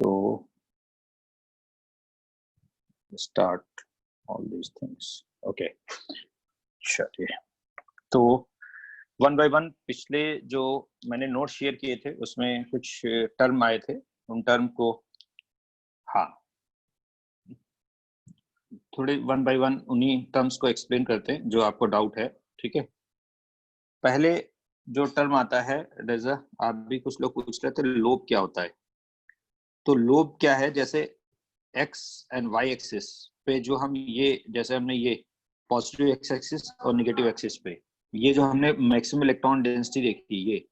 तो start all these things. Okay, चलिए तो वन बाय वन पिछले जो मैंने नोट शेयर किए थे उसमें कुछ टर्म आए थे, उन टर्म को हाँ थोड़े वन बाय वन उन्हीं टर्म्स को एक्सप्लेन करते हैं जो आपको डाउट है। ठीक है, पहले जो टर्म आता है रजा, आप भी कुछ लोग पूछ रहे थे लोब क्या होता है। तो लोब क्या है, जैसे एक्स एंड वाई एक्सिस पे जो हम ये जैसे हमने ये पॉजिटिव एक्स एक्सिस और नेगेटिव एक्सिस पे ये जो हमने मैक्सिमम इलेक्ट्रॉन डेंसिटी देखी, ये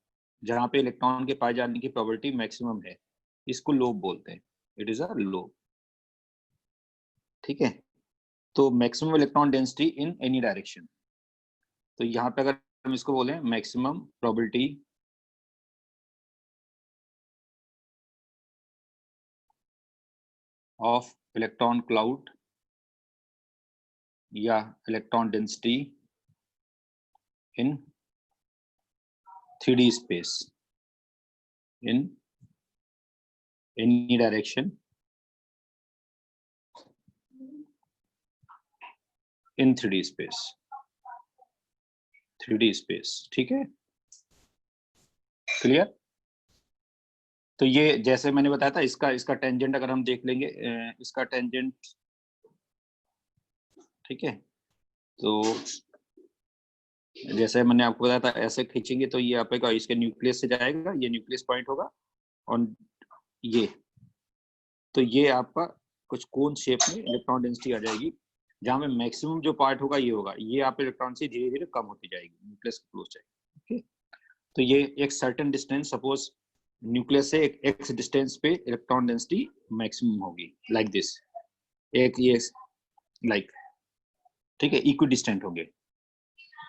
जहाँ पे इलेक्ट्रॉन के पाए जाने की प्रोबेबिलिटी मैक्सिमम है, इसको लोब बोलते हैं। It is a lobe. ठीक है, तो maximum electron density in any direction. तो यहाँ पे अगर हम इसको बोले maximum probability of electron cloud या electron density in 3D space in any direction in 3D space, 3D space। ठीक है, क्लियर। तो ये जैसे मैंने बताया था, इसका टेंजेंट अगर हम देख लेंगे, इसका टेंजेंट, ठीक है, तो जैसे मैंने आपको बताया था ऐसे खींचेंगे तो ये आपका इसके न्यूक्लियस से जाएगा, ये न्यूक्लियस पॉइंट होगा, और ये तो ये आपका कुछ कोन शेप में इलेक्ट्रॉन डेंसिटी आ जाएगी, जहां में मैक्सिमम जो पार्ट होगा ये होगा, ये आप इलेक्ट्रॉन से धीरे धीरे कम होती जाएगी, न्यूक्लियस के क्लोज जाएगी। ओके, तो ये एक सर्टेन डिस्टेंस, सपोज न्यूक्लियस से एक एक्स डिस्टेंस पे इलेक्ट्रॉन डेंसिटी मैक्सिमम होगी, लाइक दिस, एक ये लाइक, ठीक है, इक्वी डिस्टेंट होंगे।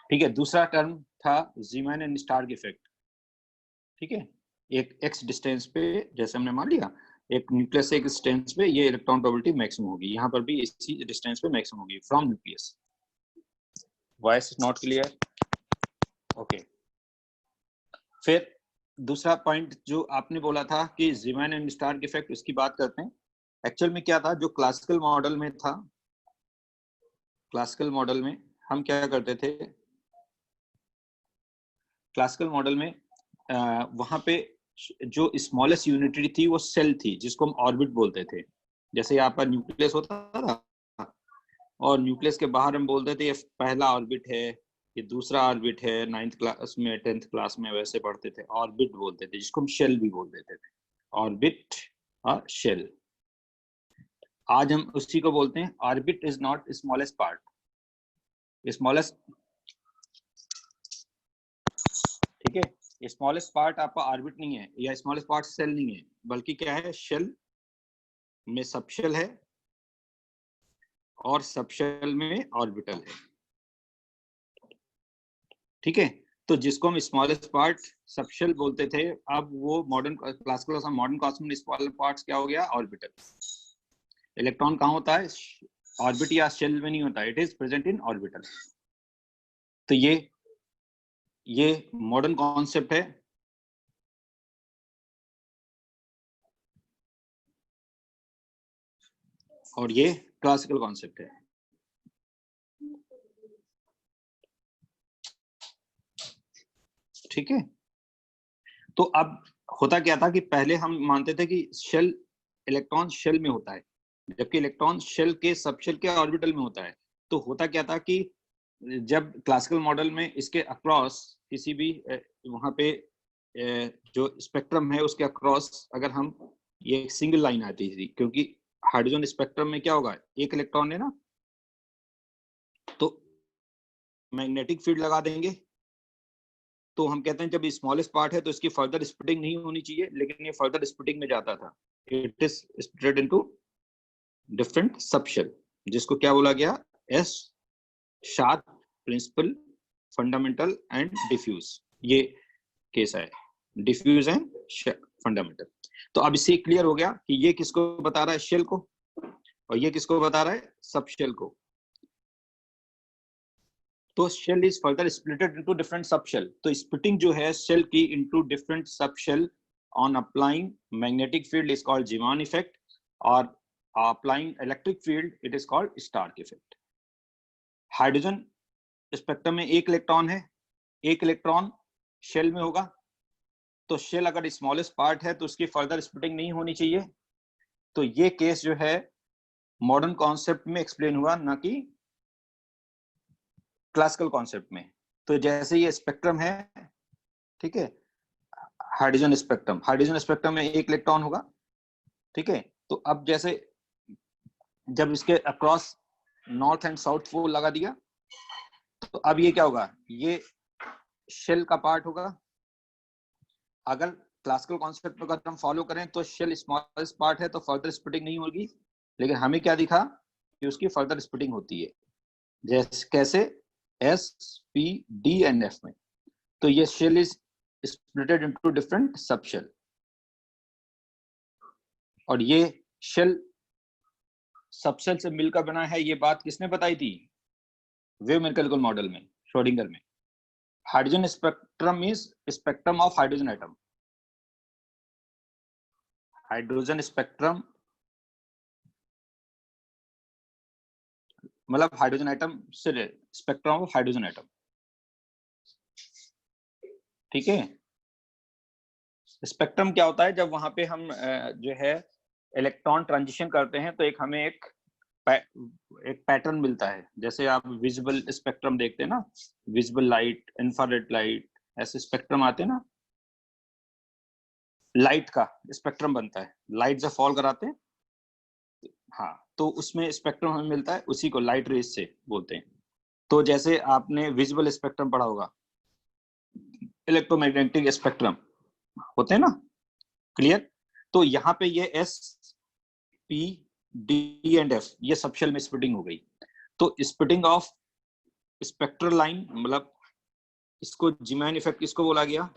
ठीक है, दूसरा टर्म था ज़ीमैन एंड स्टार्क इफेक्ट। ठीक है, एक एक्स डिस्टेंस पे जैसे हमने मान लिया एक न्यूक्लियस से एक डिस्टेंस पे ये इलेक्ट्रॉन प्रोबेबिलिटी मैक्सिमम होगी, यहाँ पर भी इसी डिस्टेंस पे मैक्सिमम होगी from nucleus. Voice is not clear? Okay, फिर दूसरा पॉइंट जो आपने बोला था कि ज़ीमैन एंड स्टार्क इफेक्ट, उसकी बात करते हैं। एक्चुअल में क्या था, जो क्लासिकल मॉडल में था, क्लासिकल मॉडल में हम क्या करते थे, क्लासिकल मॉडल में वहां पे जो स्मॉलेस्ट यूनिटी थी वो सेल थी, जिसको हम ऑर्बिट बोलते थे। जैसे यहाँ पर न्यूक्लियस होता था और न्यूक्लियस के बाहर हम बोलते थे ये पहला ऑर्बिट है, ये दूसरा ऑर्बिट है, 9th क्लास में 10th क्लास में वैसे पढ़ते थे, ऑर्बिट बोलते थे, जिसको हम शेल भी बोल देते थे, ऑर्बिट और शेल। आज हम उसी को बोलते हैं orbit is not smallest part, smallest, ठीक है, स्मॉलेस्ट पार्ट आपका ऑर्बिट नहीं है या स्मॉलेस्ट पार्ट सेल नहीं है, बल्कि क्या है, शेल में सबशेल है और सबशेल में ऑर्बिटल है। ठीक है, तो जिसको हम स्मॉलेस्ट पार्ट सबशेल बोलते थे, अब वो मॉडर्न क्लासिकल मॉडर्न कॉस्मोस में स्मॉलर पार्ट्स क्या हो गया, ऑर्बिटल। इलेक्ट्रॉन कहाँ होता है, ऑर्बिट या शेल में नहीं होता, it is present in orbital. तो ये मॉडर्न कॉन्सेप्ट है। और ये क्लासिकल कॉन्सेप्ट है। ठीक है, तो अब होता क्या था कि पहले हम मानते थे कि शेल, इलेक्ट्रॉन शेल में होता है, जबकि इलेक्ट्रॉन शेल के सबशेल के ऑर्बिटल में होता है। तो होता क्या था कि जब क्लासिकल मॉडल में इसके अक्रॉस किसी भी वहां पे जो स्पेक्ट्रम है उसके अक्रॉस अगर हम ये सिंगल लाइन आती थी, क्योंकि हाइड्रोजन स्पेक्ट्रम में क्या होगा, एक इलेक्ट्रॉन है ना, तो मैग्नेटिक फील्ड लगा देंगे, तो हम कहते हैं जब स्मॉलेस्ट पार्ट है तो इसकी फर्दर स्प्लिटिंग नहीं होनी चाहिए, लेकिन ये फर्दर स्प्लिटिंग में जाता था। It is splitted into different subshell, जिसको क्या बोला गया, S sharp, principal, fundamental and diffuse. ये केस है, डिफ्यूज एंड फंडामेंटल। तो अब इससे क्लियर हो गया कि ये किसको बता रहा है, शेल को, और ये किसको बता रहा है, सबशेल को। तो shell is further splitted into different subshell. तो स्प्लिटिंग जो है शेल की into different subshell, on applying magnetic field is called Zeeman effect, or applying electric field it is called Stark effect. Hydrogen spectrum में एक electron है, एक electron shell में होगा, तो शेल अगर स्मॉलेस्ट पार्ट है तो उसकी फर्दर स्प्लिटिंग नहीं होनी चाहिए। तो ये केस जो है मॉडर्न कॉन्सेप्ट में एक्सप्लेन हुआ, ना कि क्लासिकल कॉन्सेप्ट में। तो जैसे ये स्पेक्ट्रम है, ठीक है, हाइड्रोजन स्पेक्ट्रम में एक इलेक्ट्रॉन होगा, ठीक है। तो अब जैसे जब इसके across north and south pole लगा दिया, तो अब ये क्या होगा, ये शेल का पार्ट होगा। अगर क्लासिकल कॉन्सेप्ट को अगर हम फॉलो करें तो शेल स्मॉलेस्ट पार्ट है तो फर्दर स्प्लिटिंग नहीं होगी, लेकिन हमें क्या दिखा कि उसकी फर्दर स्प्लिटिंग होती है। जैसे कैसे, S, P, D and F में। तो ये shell is splitted into different sub shell, और ये शेल सबसेल से मिलकर बना है। ये बात किसने बताई थी? वेव मैकेनिकल मॉडल में, श्रोडिंगर में। Hydrogen spectrum is spectrum of hydrogen atom. Hydrogen spectrum मतलब हाइड्रोजन एटम से स्पेक्ट्रम ऑफ हाइड्रोजन एटम, ठीक है। स्पेक्ट्रम क्या होता है? जब वहां पे हम जो है इलेक्ट्रॉन ट्रांजिशन करते हैं तो एक हमें एक पैटर्न मिलता है। जैसे आप विजिबल स्पेक्ट्रम देखते हैं ना, विजिबल लाइट, इंफ्रारेड लाइट, ऐसे स्पेक्ट्रम आते हैं ना। लाइट का स्पेक्ट्रम बनता है, लाइट जब फॉल कराते हैं, हाँ, तो उसमें स्पेक्ट्रम हमें मिलता है, उसी को लाइट रेज से बोलते हैं। तो जैसे आपने विजिबल स्पेक्ट्रम पढ़ा होगा, इलेक्ट्रोमैग्नेटिक स्पेक्ट्रम होते हैं ना, क्लियर। तो यहाँ पे ये S, P, D and F ये सब शेल में स्प्लिटिंग हो गई। तो स्प्लिटिंग ऑफ स्पेक्ट्रल लाइन, मतलब इसको जीमैन इफेक्ट किसको बोला गया?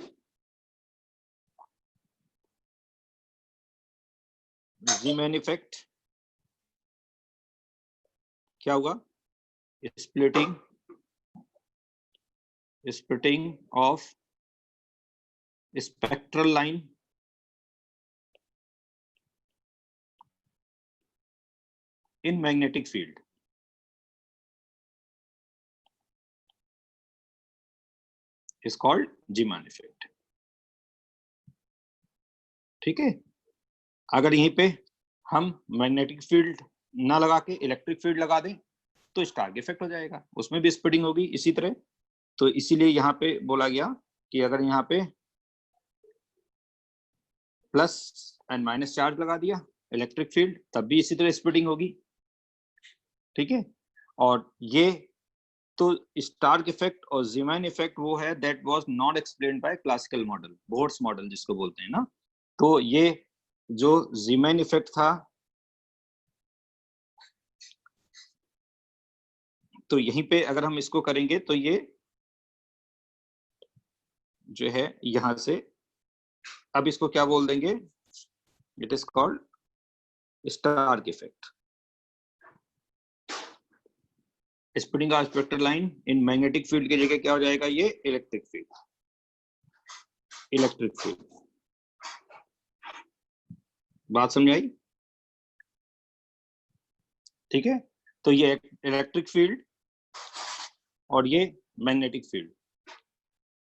जीमैन इफेक्ट क्या हुआ? Splitting of spectral line in magnetic field is called Zeeman effect, ठीक है। अगर यहीं पे हम मैग्नेटिक फील्ड ना लगा के इलेक्ट्रिक फील्ड लगा दें तो स्टार्क इफेक्ट हो जाएगा, उसमें भी स्प्लिटिंग होगी इसी तरह। तो इसीलिए यहाँ पे बोला गया कि अगर यहाँ पे प्लस एंड माइनस चार्ज लगा दिया इलेक्ट्रिक फील्ड, तब भी इसी तरह स्प्लिटिंग होगी, ठीक है। और ये तो स्टार्क इफेक्ट और ज़ीमैन इफेक्ट वो है that was not explained bye classical model, boards model जिसको बोलते हैं ना। तो ये जो ज़ीमैन इफेक्ट था, तो यहीं पे अगर हम इसको करेंगे तो ये जो है यहां से, अब इसको क्या बोल देंगे? It is called Stark effect. Splitting of spectral line in magnetic field की जगह क्या हो जाएगा? ये इलेक्ट्रिक फील्ड, इलेक्ट्रिक फील्ड। बात समझ आई? ठीक है। तो ये इलेक्ट्रिक फील्ड और ये मैग्नेटिक फील्ड।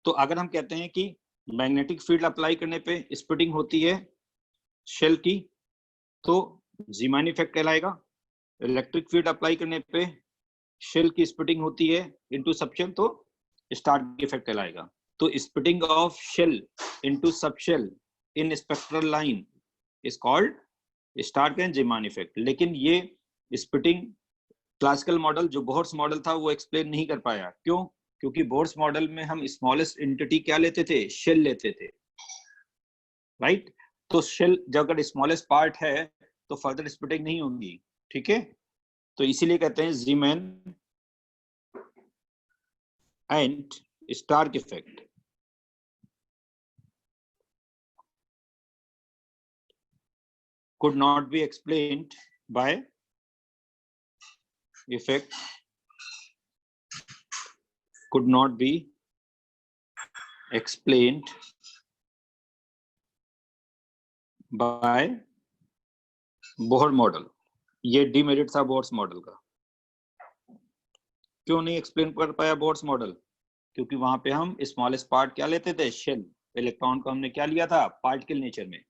तो अगर हम कहते हैं कि मैग्नेटिक फील्ड अप्लाई करने पे स्प्लिटिंग होती है शेल की, तो ज़ीमैन इफेक्ट कहलाएगा। इलेक्ट्रिक फील्ड अप्लाई करने पे शेल की स्प्लिटिंग होती है इनटू सबशेल, तो स्टार्क इफेक्ट कहलाएगा। तो splitting of shell into subshell in spectral line is called Stark and Zeeman effect. लेकिन ये स्प्लिटिंग क्लासिकल मॉडल जो बोहर्स मॉडल था वो एक्सप्लेन नहीं कर पाया। क्यों? क्योंकि बोहर्स मॉडल में हम स्मॉलेस्ट एंटिटी क्या लेते थे? शेल लेते थे, राइट। तो शेल जब अगर स्मॉलेस्ट पार्ट है तो फर्दर स्प्लिटिंग नहीं होगी, ठीक है। तो इसीलिए कहते हैं Zeeman and Stark effect could not be explained by effect, could not be explained by Bohr model. ये डिमेरिट था बोर्स मॉडल का। क्यों नहीं एक्सप्लेन कर पाया बोर्स मॉडल? क्योंकि वहां पे हम स्मॉलेस्ट पार्ट क्या लेते थे, शेल। इलेक्ट्रॉन को हमने क्या लिया था, पार्टिकल नेचर में।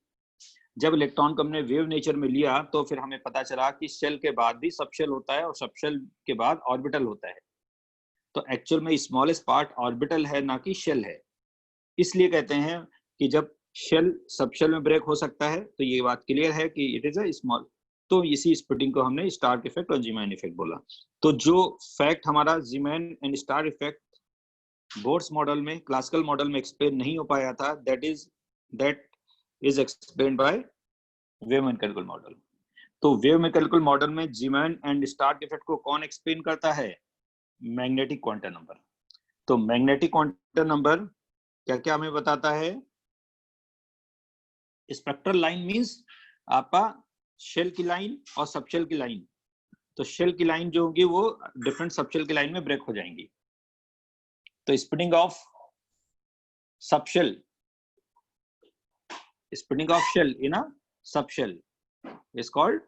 जब इलेक्ट्रॉन को हमने वेव नेचर में लिया तो फिर हमें पता चला कि शेल के बाद भी सबशेल होता है और सबशेल के बाद ऑर्बिटल होता है। तो एक्चुअल में स्मॉलेस्ट पार्ट ऑर्बिटल है, ना कि शेल है। इसलिए कहते हैं कि जब शेल सबशेल में ब्रेक हो सकता है, तो ये बात क्लियर है कि इट इज अ स्मॉल। तो इसी स्प्लिटिंग को हमने स्टार्क इफेक्ट और जीमैन इफेक्ट बोला। तो जो फैक्ट हमारा Zeeman and Stark effect Bohr's model में, क्लासिकल मॉडल में एक्सप्लेन नहीं हो पाया था, that is explained by wave mechanical model. तो वेव मैकेनिकल मॉडल में जीमैन एंड स्टार्क इफेक्ट को कौन एक्सप्लेन करता है? Magnetic quantum number. तो मैग्नेटिक क्वांटम नंबर क्या क्या हमें बताता है? स्पेक्ट्रल लाइन मींस आपका शेल की लाइन और सबशेल की लाइन। तो शेल की लाइन जो होगी वो डिफरेंट सबशेल की लाइन में ब्रेक हो जाएंगी। तो splitting of subshell, splitting of shell in a subshell is called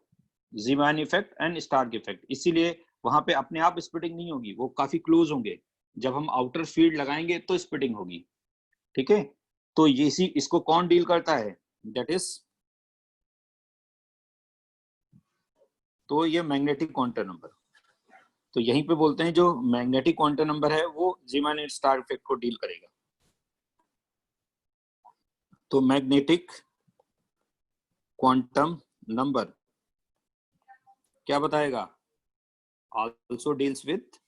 Zeeman effect and Stark effect. इसीलिए वहां पे अपने आप स्प्लिटिंग नहीं होगी, वो काफी क्लोज होंगे। जब हम आउटर फील्ड लगाएंगे तो स्प्लिटिंग होगी। ठीक है, तो ये इसको कौन डील करता है? दैट इज, तो ये मैग्नेटिक क्वांटम नंबर। तो यहीं पे बोलते हैं जो मैग्नेटिक क्वांटम नंबर है वो जीमैन एंड स्टार इफेक्ट को डील करेगा। तो मैग्नेटिक क्वांटम नंबर क्या बताएगा? Also deals with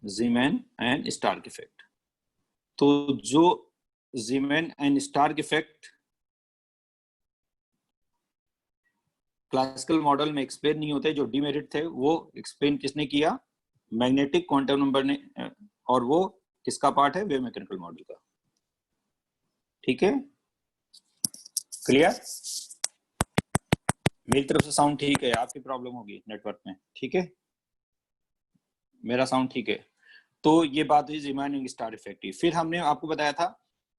Zeeman and Stark effect. तो जो Zeeman and Stark effect classical model में एक्सप्लेन नहीं होते, जो डिमेरिट थे, वो एक्सप्लेन किसने किया? मैग्नेटिक क्वांटम नंबर ने। और वो किसका पार्ट है? वेव मैकेनिकल मॉडल का। ठीक है, क्लियर? मेरी तरफ से साउंड ठीक है, आपकी प्रॉब्लम होगी नेटवर्क में। ठीक है, मेरा साउंड ठीक है। तो ये बात हुई जीमैन एंड स्टार इफेक्ट की। फिर हमने आपको बताया था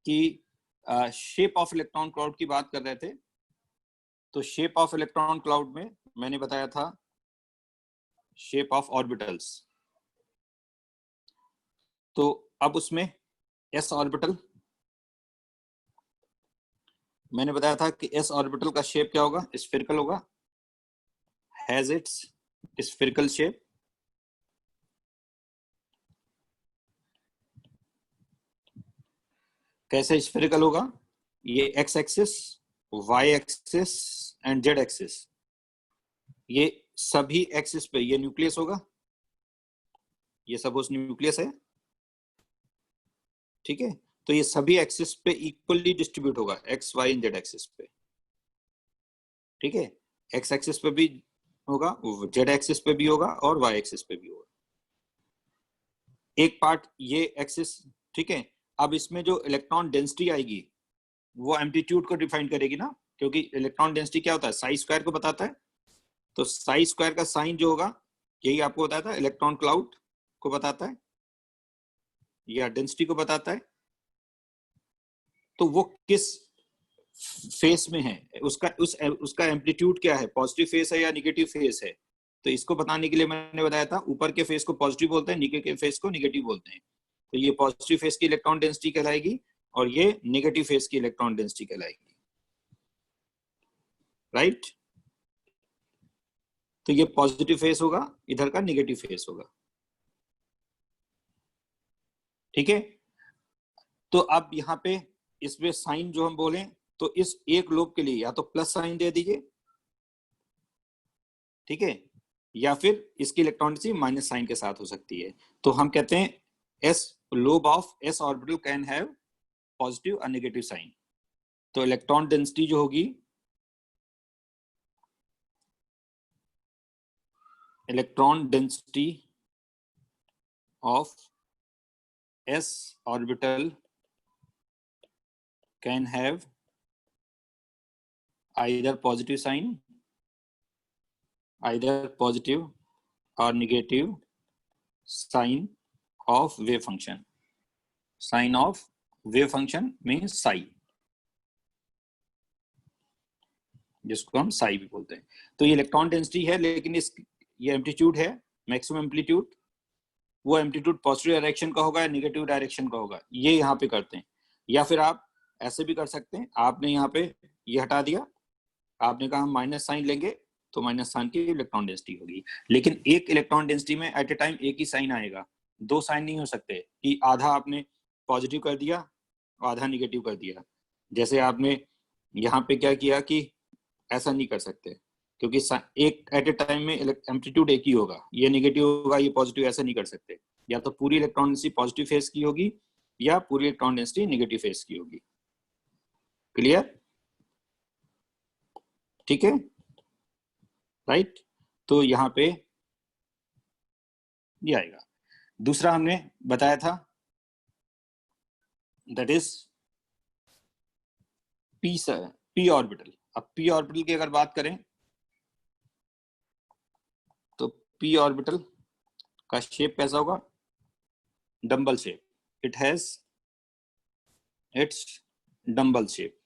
कि शेप ऑफ इलेक्ट्रॉन क्लाउड की बात कर रहे थे। तो शेप ऑफ इलेक्ट्रॉन क्लाउड में मैंने बताया था शेप ऑफ ऑर्बिटल्स। तो अब उसमें एस ऑर्बिटल, मैंने बताया था कि एस ऑर्बिटल का शेप क्या होगा? स्फेरिकल होगा, हैज इट्स स्फेरिकल शेप। कैसे स्फेरिकल होगा? ये X axis, Y axis and Z axis, ये सभी एक्सिस पे ये न्यूक्लियस होगा। ये सपोज न्यूक्लियस है, ठीक है। तो ये सभी एक्सिस पे इक्वली डिस्ट्रीब्यूट होगा, X Y and Z axis पे। ठीक है, एक्स एक्सिस पे भी होगा, जेड एक्सिस पे भी होगा और वाई एक्सिस पे भी होगा। एक पार्ट ये एक्सिस, ठीक है। अब इसमें जो इलेक्ट्रॉन डेंसिटी आएगी वो एम्पलीट्यूड को डिफाइन करेगी ना, क्योंकि इलेक्ट्रॉन डेंसिटी क्या होता है? साई स्क्वायर को बताता है। तो साई स्क्वायर का साइन जो होगा, यही आपको बताया था, इलेक्ट्रॉन क्लाउड को बताता है या डेंसिटी को बताता है। तो वो किस फेस में है, उसका एम्पलीट्यूड क्या है, पॉजिटिव फेस है या निगेटिव फेस है। तो इसको बताने के लिए मैंने बताया था, ऊपर के फेस को पॉजिटिव बोलते हैं, नीचे के फेस को निगेटिव बोलते हैं। तो ये पॉजिटिव फेस की इलेक्ट्रॉन डेंसिटी कहलाएगी और ये निगेटिव फेस की इलेक्ट्रॉन डेंसिटी कहलाएगी। राइट? तो ये पॉजिटिव फेस होगा, इधर का निगेटिव फेस होगा। ठीक है, तो अब यहाँ पे इसमें साइन जो हम बोले, तो इस एक लोब के लिए या तो प्लस साइन दे दीजिए, ठीक है, या फिर इसकी इलेक्ट्रॉन डेंसिटी माइनस साइन के साथ हो सकती है। तो हम कहते हैं S lobe of S orbital can have positive और नेगेटिव साइन। तो इलेक्ट्रॉन डेंसिटी जो होगी, electron density of S orbital can have either positive sign, either positive or negative sign of wave function, sign of wave function means Sai, जिसको हम साई भी बोलते हैं। तो ये इलेक्ट्रॉन डेंसिटी है, लेकिन ये एम्पलीट्यूड है, मैक्सिमम एम्पलीट्यूड। वो एम्पलीट्यूड पॉजिटिव डायरेक्शन का होगा या निगेटिव डायरेक्शन का होगा, ये यहाँ पे करते हैं। या फिर आप ऐसे भी कर सकते हैं, आपने यहाँ पे ये हटा दिया, आपने कहा हम माइनस साइन लेंगे, तो माइनस साइन की इलेक्ट्रॉन डेंसिटी होगी। लेकिन एक इलेक्ट्रॉन डेंसिटी में एट ए टाइम एक ही साइन आएगा, दो साइन नहीं हो सकते कि आधा आपने पॉजिटिव कर दिया आधा निगेटिव कर दिया। जैसे आपने यहाँ पे क्या किया कि ऐसा नहीं कर सकते, क्योंकि एक एट ए टाइम में एम्पलीट्यूड एक ही होगा, ये निगेटिव होगा ये पॉजिटिव, ऐसा नहीं कर सकते। या तो पूरी इलेक्ट्रॉन डेंसिटी पॉजिटिव फेस की होगी या पूरी इलेक्ट्रॉन डेंसिटी नेगेटिव फेस की होगी। क्लियर? ठीक है, राइट। तो यहाँ पे ये आएगा। दूसरा हमने बताया था दैट इज पी ऑर्बिटल। अब पी ऑर्बिटल की अगर बात करें तो पी ऑर्बिटल का शेप कैसा होगा? Dumbbell shape. It has its dumbbell shape.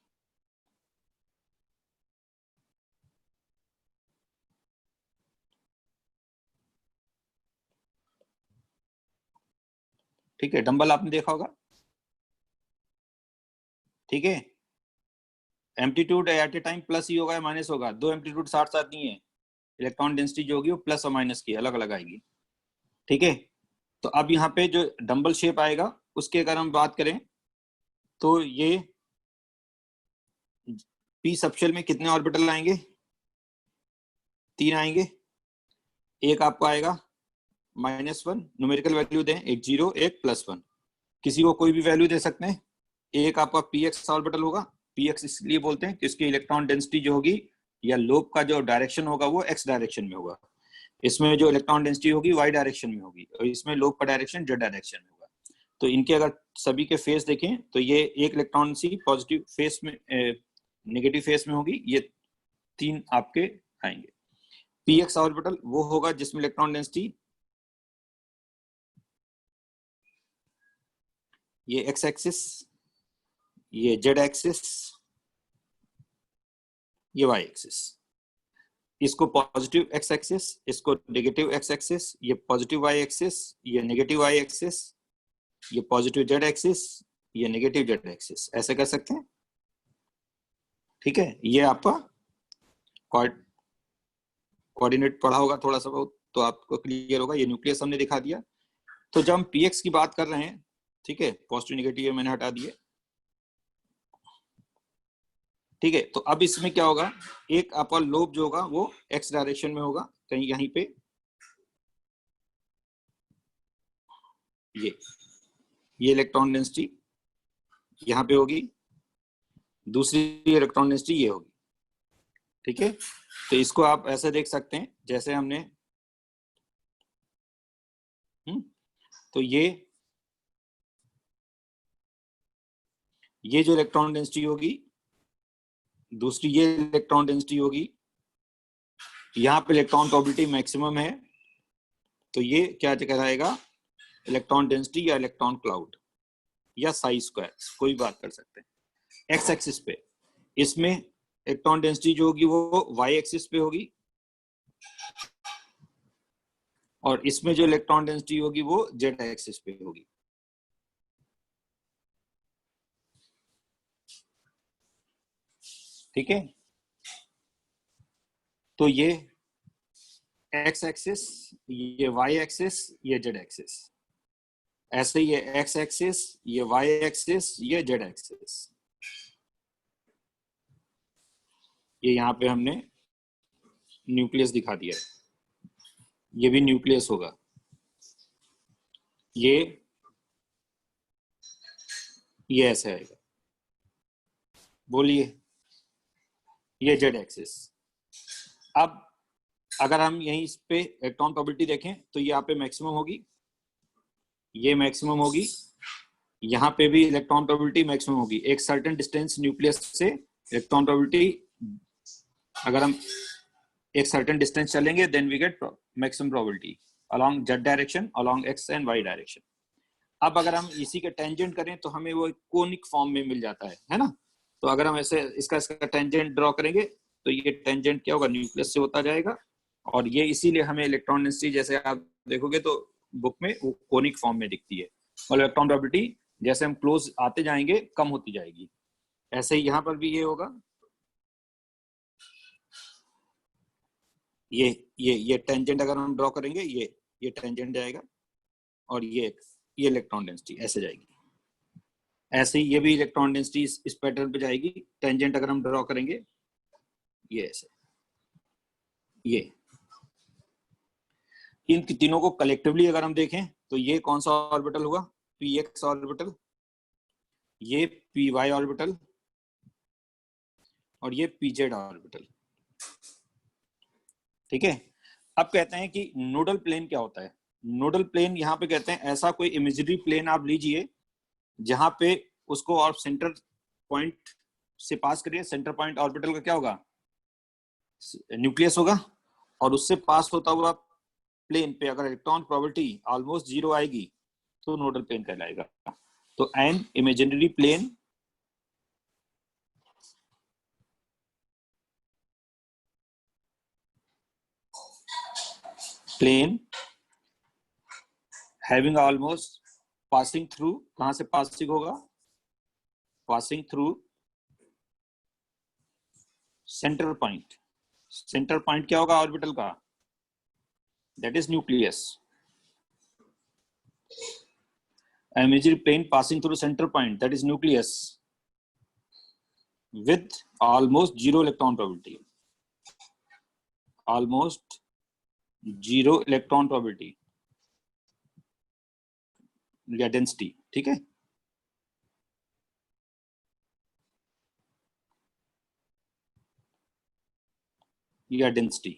ठीक है, डंबल आपने देखा होगा। ठीक है, amplitude at a time plus ही होगा या माइनस होगा, दो एम्पलीट्यूड साथ साथ नहीं है, इलेक्ट्रॉन डेंसिटी जो होगी वो प्लस और माइनस की अलग अलग आएगी। ठीक है, तो अब यहाँ पे जो डंबल शेप आएगा उसके अगर हम बात करें तो ये पी सबशेल में कितने ऑर्बिटल आएंगे? 3 आएंगे। एक आपको आएगा -1, न्यूमेरिकल वैल्यू दें, एक 0 एक +1, किसी को कोई भी वैल्यू दे सकते हैं। एक आपका px ऑर्बिटल होगा, px इसलिए बोलते हैं कि इसकी इलेक्ट्रॉन डेंसिटी जो होगी या लोब का जो डायरेक्शन होगा वो x डायरेक्शन में होगा, इसमें जो इलेक्ट्रॉन डेंसिटी होगी y डायरेक्शन में होगी, और इसमें लोब का डायरेक्शन z डायरेक्शन में होगा। तो इनके अगर सभी के फेस देखें तो ये एक इलेक्ट्रॉन सी पॉजिटिव फेस में नेगेटिव फेस में होगी, ये 3 आपके आएंगे। px ऑर्बिटल वो होगा जिसमें इलेक्ट्रॉन डेंसिटी ये x एक्सिस, ये z एक्सिस, ये y एक्सिस, इसको पॉजिटिव x एक्सिस, इसको नेगेटिव x एक्सिस, ये पॉजिटिव y एक्सिस, ये नेगेटिव y एक्सिस, ये पॉजिटिव z एक्सिस, ये नेगेटिव z एक्सिस, ऐसे कर सकते हैं। ठीक है, ये आपका कोऑर्डिनेट पढ़ा होगा थोड़ा सा बहुत, तो आपको क्लियर होगा। ये न्यूक्लियस हमने दिखा दिया। तो जब हम px की बात कर रहे हैं, ठीक है, पॉजिटिव नेगेटिव मैंने हटा दिए। ठीक है, तो अब इसमें क्या होगा, एक आपका लोब जो होगा वो x डायरेक्शन में होगा, कहीं यहीं पे ये इलेक्ट्रॉन डेंसिटी यहाँ पे होगी, दूसरी इलेक्ट्रॉन डेंसिटी ये होगी। ठीक है, तो इसको आप ऐसे देख सकते हैं जैसे हमने तो ये जो इलेक्ट्रॉन डेंसिटी होगी, दूसरी ये इलेक्ट्रॉन डेंसिटी होगी, यहाँ पे इलेक्ट्रॉन प्रोबेबिलिटी मैक्सिमम है, तो ये क्या कहलाएगा, इलेक्ट्रॉन डेंसिटी या इलेक्ट्रॉन क्लाउड या साई स्क्वायर, कोई बात कर सकते हैं। एक्स एक्सिस पे इसमें इलेक्ट्रॉन डेंसिटी जो होगी वो वाई एक्सिस पे होगी, और इसमें जो इलेक्ट्रॉन डेंसिटी होगी वो जेड एक्सिस पे होगी। ठीक है, तो ये एक्स एक्सिस, ये वाई एक्सिस, ये जेड एक्सिस, ऐसे ये एक्स एक्सिस, ये वाई एक्सिस, ये जेड एक्सिस, ये यहाँ पे हमने न्यूक्लियस दिखा दिया है, ये भी न्यूक्लियस होगा, ये ऐसे आएगा। बोलिए, ये जेड एक्सिस। अब अगर हम यहीं इस पे इलेक्ट्रॉन प्रोबेबिलिटी देखें तो यहाँ पे मैक्सिमम होगी, ये मैक्सिमम होगी, यहाँ पे भी इलेक्ट्रॉन प्रोबेबिलिटी मैक्सिमम होगी। एक सर्टेन डिस्टेंस न्यूक्लियस से इलेक्ट्रॉन प्रोबेबिलिटी, अगर हम एक सर्टेन डिस्टेंस चलेंगे then we get maximum probability along Z direction, along X and Y direction. अब अगर हम इसी के टेंजेंट करें तो हमें वो कोनिक फॉर्म में मिल जाता है ना। तो अगर हम ऐसे इसका टेंजेंट ड्रॉ करेंगे तो ये टेंजेंट क्या होगा, न्यूक्लियस से होता जाएगा, और ये इसीलिए हमें इलेक्ट्रॉन डेंसिटी जैसे आप देखोगे तो बुक में वो कोनिक फॉर्म में दिखती है, और इलेक्ट्रॉन प्रोबेबिलिटी जैसे हम क्लोज आते जाएंगे कम होती जाएगी। ऐसे ही यहाँ पर भी ये होगा, ये टेंजेंट अगर हम ड्रॉ करेंगे ये टेंजेंट जाएगा, और ये इलेक्ट्रॉन डेंसिटी ऐसे जाएगी। ऐसे ही ये भी इलेक्ट्रॉन डेंसिटी इस पैटर्न पे जाएगी। टेंजेंट अगर हम ड्रॉ करेंगे ये ऐसे, ये इन तीनों को कलेक्टिवली अगर हम देखें तो ये कौन सा ऑर्बिटल हुआ, px ऑर्बिटल, ये py ऑर्बिटल, और ये pz ऑर्बिटल। ठीक है। अब कहते हैं कि नोडल प्लेन क्या होता है। नोडल प्लेन यहाँ पे कहते हैं ऐसा कोई इमेजिनरी प्लेन आप लीजिए जहां पे उसको और सेंटर पॉइंट से पास करिए। सेंटर पॉइंट ऑर्बिटल का क्या होगा, न्यूक्लियस होगा, और उससे पास होता हुआ प्लेन पे अगर इलेक्ट्रॉन प्रोबेबिलिटी ऑलमोस्ट 0 आएगी तो नोडल प्लेन कहलाएगा। तो an imaginary plane having almost passing through, कहां से पासिंग होगा, passing through centre point. Centre point क्या होगा ऑर्बिटल का, that is nucleus. Imaginary plane passing through centre point, that is nucleus, with almost 0 electron probability, almost 0 electron probability या density. ठीक है, या डेंसिटी।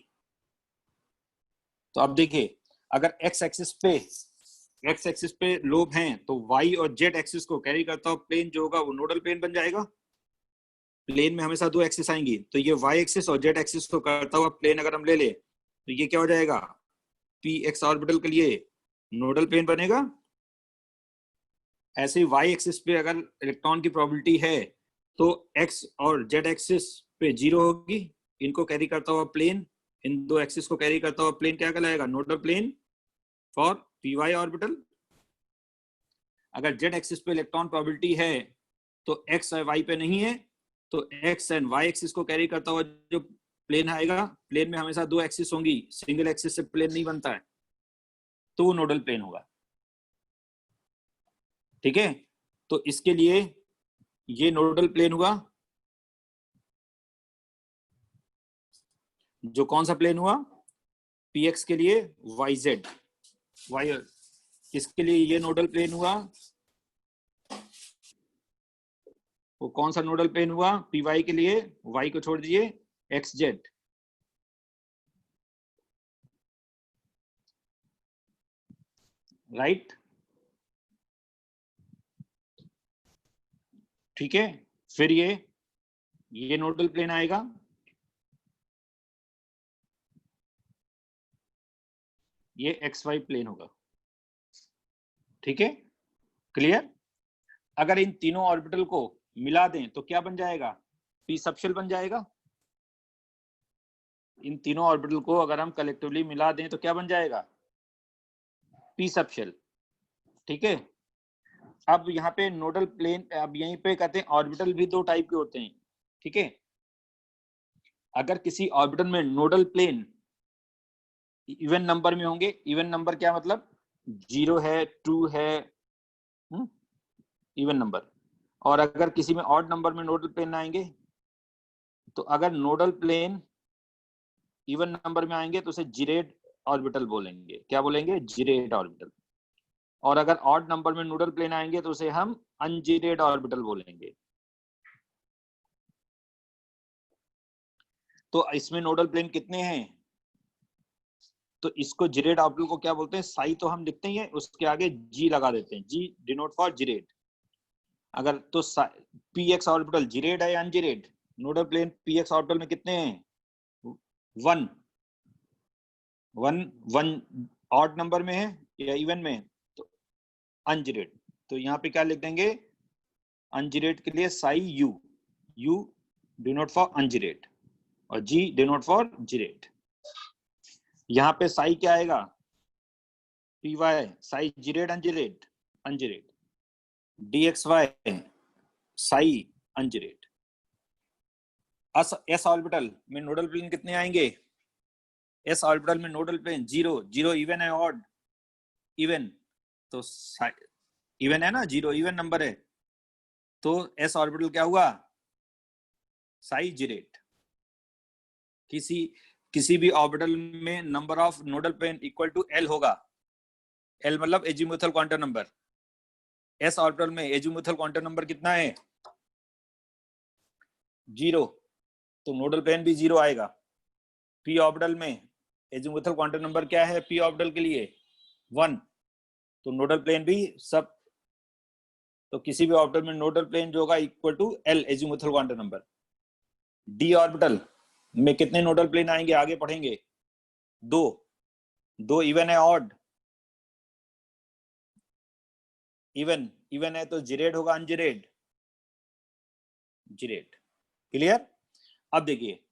तो अब देखिए अगर एक्स एक्सिस पे लोब हैं तो वाई और जेड एक्सिस को कैरी करता हुआ प्लेन जो होगा वो नोडल प्लेन बन जाएगा। प्लेन में हमेशा दो एक्सिस आएंगी, तो ये वाई एक्सिस और जेड एक्सिस को करता हुआ प्लेन अगर हम ले ले तो ये क्या हो जाएगा, पी एक्स ऑर्बिटल के लिए नोडल प्लेन बनेगा। ऐसे ही वाई एक्सिस पे अगर इलेक्ट्रॉन की प्रोबेबिलिटी है तो एक्स और जेड एक्सिस पे 0 होगी, इनको कैरी करता हुआ प्लेन, इन दो एक्सिस को कैरी करता हुआ प्लेन क्या कहलाएगा, nodal plane for P Y orbital. अगर जेड एक्सिस पे इलेक्ट्रॉन प्रोबेबिलिटी है तो एक्स और वाई पे नहीं है, तो एक्स एंड वाई एक्सिस को कैरी करता हुआ जो प्लेन आएगा, प्लेन में हमेशा दो एक्सिस होंगी, सिंगल एक्सिस से प्लेन नहीं बनता है, तो वो नोडल प्लेन होगा। ठीक है, तो इसके लिए ये नोडल प्लेन हुआ, जो कौन सा प्लेन हुआ, px के लिए yz, y किसके लिए ये नोडल प्लेन हुआ, वो कौन सा नोडल प्लेन हुआ, py के लिए, y को छोड़ दीजिए, xz। राइट, ठीक है। फिर ये नोडल प्लेन आएगा, ये xy प्लेन होगा। ठीक है, क्लियर। अगर इन तीनों ऑर्बिटल को मिला दें तो क्या बन जाएगा, पी सबशेल बन जाएगा। इन तीनों ऑर्बिटल को अगर हम कलेक्टिवली मिला दें तो क्या बन जाएगा, पी सबशेल। ठीक है, अब यहाँ पे नोडल प्लेन, अब यहीं पे कहते हैं ऑर्बिटल भी दो टाइप के होते हैं। ठीक है, अगर किसी ऑर्बिटल में नोडल प्लेन इवन नंबर में होंगे, इवन नंबर क्या मतलब, 0 है, 2 है, इवन नंबर। और अगर किसी में ऑड नंबर में नोडल प्लेन आएंगे, तो अगर नोडल प्लेन इवन नंबर में आएंगे तो उसे जिरेड ऑर्बिटल बोलेंगे। क्या बोलेंगे, जिरेड ऑर्बिटल। और अगर ऑड नंबर में नोडल प्लेन आएंगे तो उसे हम अनजिरेड ऑर्बिटल बोलेंगे। तो इसमें नोडल प्लेन कितने हैं, तो इसको जिरेड ऑर्बिटल को क्या बोलते हैं, साई तो हम लिखते ही हैं, उसके आगे जी लगा देते हैं, जी डिनोट फॉर जिरेड। अगर तो पी एक्स ऑर्बिटल जिरेड है या ungerade, nodal plane P X orbital में कितने हैं, 1 1 1 ऑड नंबर में है या इवन में, अनजिरेट, तो यहाँ पे क्या लिख देंगे, अनजिरेट के लिए psi U, U denote for ungerade और जी डिनोट फॉर जिरेट। यहाँ पे साई क्या आएगा, P Y psi gerade ungerade, ungerade dxy psi ungerade. S orbital में नोडल प्लेन कितने आएंगे, एस ऑर्बिटल में nodal plane zero, zero even है ऑड, इवन, तो इवन है ना, जीरो इवन नंबर है, तो एस ऑर्बिटल क्या हुआ, साई जिरेट। किसी भी ऑर्बिटल में number of nodal plane equal to L होगा, एल मतलब azimuthal quantum number, S orbital में एजीमुथल क्वांटम नंबर कितना है, जीरो, तो नोडल प्लेन भी जीरो आएगा। पी ऑर्बिटल में एजीमुथल क्वांटम नंबर क्या है पी ऑर्बिटल के लिए, 1, तो नोडल प्लेन भी सब, तो किसी भी ऑर्बिटल में नोडल प्लेन जो होगा equal to L azimuthal quantum number. D orbital में कितने नोडल प्लेन आएंगे आगे पढ़ेंगे, दो, दो इवन है ऑड, इवन, इवन है तो जिरेड होगा अनजिरेड, जिरेड, क्लियर। अब देखिए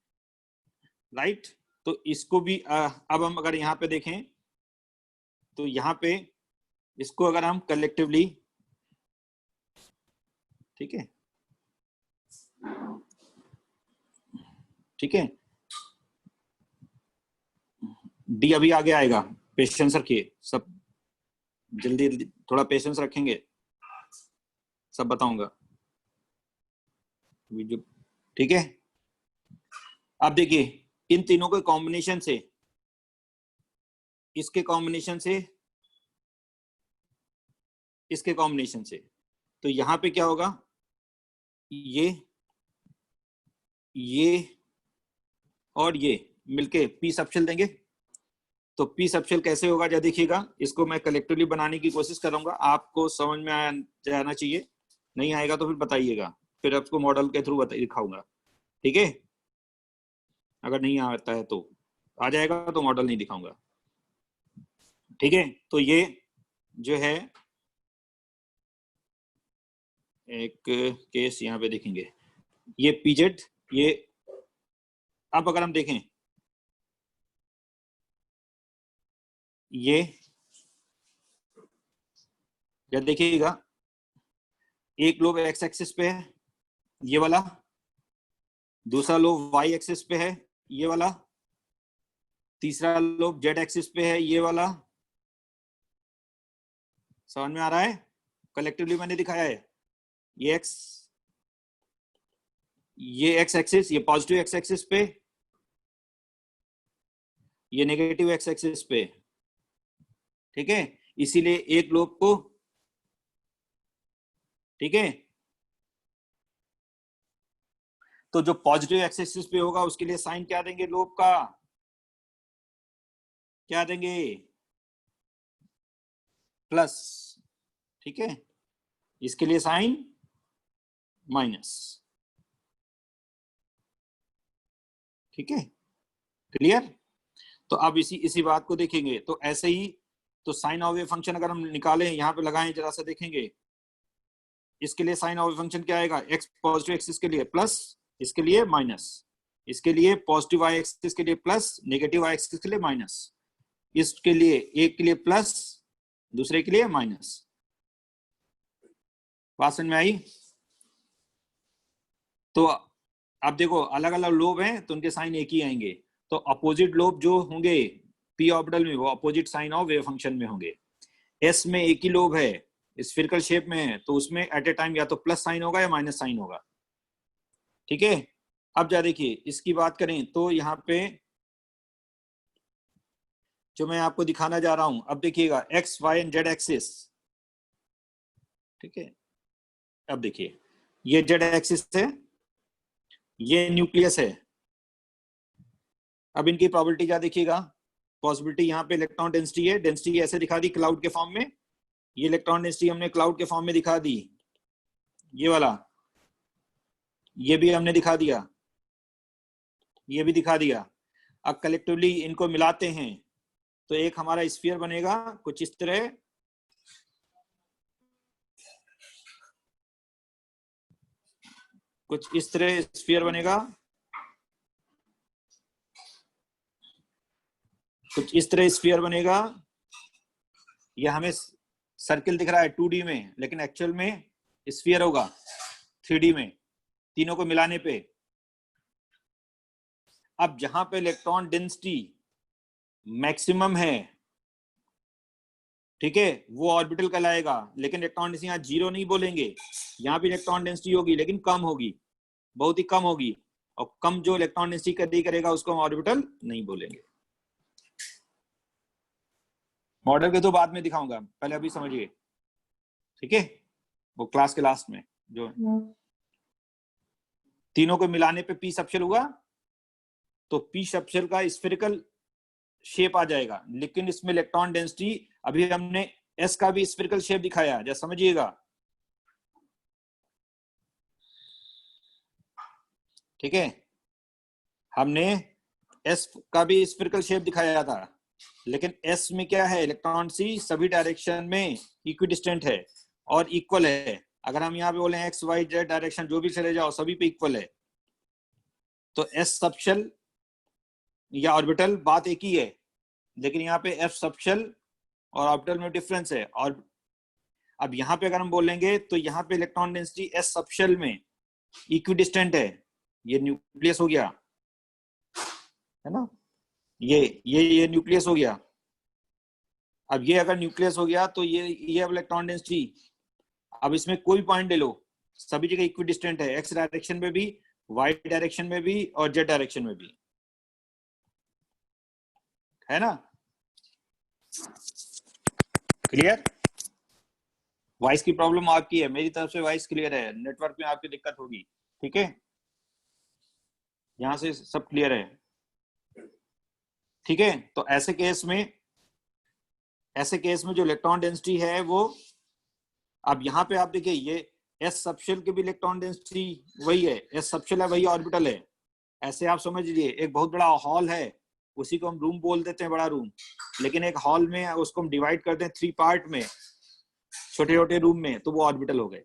राइट, तो इसको भी अब हम अगर यहाँ पे देखें तो यहाँ पे इसको अगर हम कलेक्टिवली, ठीक है, ठीक है, डी अभी आगे आएगा, पेशेंस रखिए सब, जल्दी जल्दी थोड़ा पेशेंस रखेंगे, सब बताऊंगा, ठीक है। अब देखिए इन तीनों के कॉम्बिनेशन से, इसके कॉम्बिनेशन से, इसके कॉम्बिनेशन से, तो यहां पे क्या होगा, ये और ये मिलके पी सबशेल देंगे। तो पी सबशेल कैसे होगा जरा देखिएगा, इसको मैं कलेक्टिवली बनाने की कोशिश करूंगा, आपको समझ में जाना चाहिए, नहीं आएगा तो फिर बताइएगा, फिर आपको मॉडल के थ्रू दिखाऊंगा, ठीक है। अगर नहीं आता है तो आ जाएगा, तो मॉडल नहीं दिखाऊंगा, ठीक है। तो ये जो है एक केस यहाँ पे देखेंगे, ये पीजेड, ये अब अगर हम देखें ये क्या देखिएगा, एक लोब एक्स एक्सिस पे है ये वाला, दूसरा लोब वाई एक्सिस पे है ये वाला, तीसरा लोब जेड एक्सिस पे है ये वाला, समझ में आ रहा है, कलेक्टिवली मैंने दिखाया है, ये एक्स एक्सिस, ये पॉजिटिव एक्स एक्सिस पे, ये नेगेटिव एक्स एक्सिस पे, ठीक है, इसीलिए एक लोब को, ठीक है, तो जो पॉजिटिव एक्स एक्सिस पे होगा उसके लिए साइन क्या देंगे लोब का, क्या देंगे, प्लस, ठीक है, इसके लिए साइन माइनस, ठीक है, क्लियर। तो अब इसी बात को देखेंगे, तो ऐसे ही, तो साइन ऑफ ए फंक्शन अगर हम निकालें यहाँ पे लगाएं जरा सा देखेंगे, इसके लिए साइन ऑफ ए फंक्शन क्या आएगा, एक्स पॉजिटिव एक्सिस के लिए प्लस, इसके लिए माइनस, इसके लिए पॉजिटिव वाई एक्सिस के लिए प्लस, नेगेटिव वाई एक्सिस के लिए माइनस, इसके लिए एक के लिए प्लस, दूसरे के लिए माइनस, बात समझ में आई। तो अब देखो अलग अलग लोब हैं तो उनके साइन एक ही आएंगे, तो अपोजिट लोब जो होंगे पी ऑर्बिटल में वो opposite sign of wave function में होंगे। एस में एक ही लोब है, स्फीयरिकल शेप में है, तो उसमें एट ए टाइम या तो प्लस साइन होगा या माइनस साइन होगा, ठीक है। अब जा देखिए इसकी बात करें तो यहाँ पे जो मैं आपको दिखाना जा रहा हूं, अब देखिएगा X Y and Z axis, ठीक है। अब देखिए ये जेड एक्सिस है, ये न्यूक्लियस है, अब इनकी प्रोबेबिलिटी क्या देखिएगा, पॉसिबिलिटी यहाँ पे इलेक्ट्रॉन डेंसिटी है, डेंसिटी ऐसे दिखा दी क्लाउड के फॉर्म में, ये इलेक्ट्रॉन डेंसिटी हमने क्लाउड के फॉर्म में दिखा दी, ये वाला, ये भी हमने दिखा दिया, ये भी दिखा दिया। अब कलेक्टिवली इनको मिलाते हैं तो एक हमारा स्फीयर बनेगा कुछ इस तरह, कुछ इस तरह स्फीयर बनेगा, कुछ इस तरह स्फीयर बनेगा। ये हमें सर्किल दिख रहा है 2D में, लेकिन एक्चुअल में स्फीयर होगा 3D में, तीनों को मिलाने पे। अब जहां पे इलेक्ट्रॉन डेंसिटी मैक्सिमम है, ठीक है, वो ऑर्बिटल कहलाएगा। लेकिन इलेक्ट्रॉन डेंसिटी यहाँ 0 नहीं बोलेंगे, यहाँ भी इलेक्ट्रॉन डेंसिटी होगी, लेकिन कम होगी, बहुत ही कम होगी। और कम जो इलेक्ट्रॉन डेंसिटी कभी करेगा उसको हम ऑर्बिटल नहीं बोलेंगे। मॉडल के तो बाद में दिखाऊंगा, पहले अभी समझिए, ठीक है। वो क्लास के लास्ट में जो तीनों को मिलाने पे पी सबशेल हुआ, तो पी सबशेल का स्फेरिकल शेप आ जाएगा। लेकिन इसमें इलेक्ट्रॉन डेंसिटी, अभी हमने एस का भी स्फेरिकल शेप दिखाया, जैसा समझिएगा, ठीक है। हमने एस का भी स्फेरिकल शेप दिखाया था, लेकिन एस में क्या है, इलेक्ट्रॉन सी सभी डायरेक्शन में इक्विडिस्टेंट है और इक्वल है। अगर हम यहाँ पे बोले एक्स वाई जेड डायरेक्शन जो भी चले जाओ सभी पे इक्वल है, तो एस सबशेल या ऑर्बिटल बात एक ही है। लेकिन यहाँ पे एफ सबशेल और ऑर्बिटल में डिफरेंस है। और अब यहाँ पे अगर हम बोलेंगे तो यहाँ पे इलेक्ट्रॉन डेंसिटी एस सबशेल में इक्विडिस्टेंट है, ये न्यूक्लियस हो गया, है ना, ये न्यूक्लियस हो गया। अब ये अगर न्यूक्लियस हो गया तो ये अब इलेक्ट्रॉन डेंसिटी, अब इसमें कोई पॉइंट ले लो, सभी जगह इक्विडिस्टेंट है, एक्स डायरेक्शन में भी, वाई डायरेक्शन में भी और जेड डायरेक्शन में भी, है ना। क्लियर? वॉइस की प्रॉब्लम आपकी है, मेरी तरफ से वॉइस क्लियर है, नेटवर्क में आपकी दिक्कत होगी, ठीक है। यहां से सब क्लियर है, ठीक है। तो ऐसे केस में जो इलेक्ट्रॉन डेंसिटी है वो, अब यहाँ पे आप देखिए, ये एस सबशेल के भी इलेक्ट्रॉन डेंसिटी वही है, एस सबशेल है वही ऑर्बिटल है। ऐसे आप समझ लीजिए, एक बहुत बड़ा हॉल है, उसी को हम रूम बोल देते हैं, बड़ा रूम, लेकिन एक हॉल में उसको हम डिवाइड करते हैं 3 पार्ट में, छोटे छोटे रूम में, तो वो ऑर्बिटल हो गए।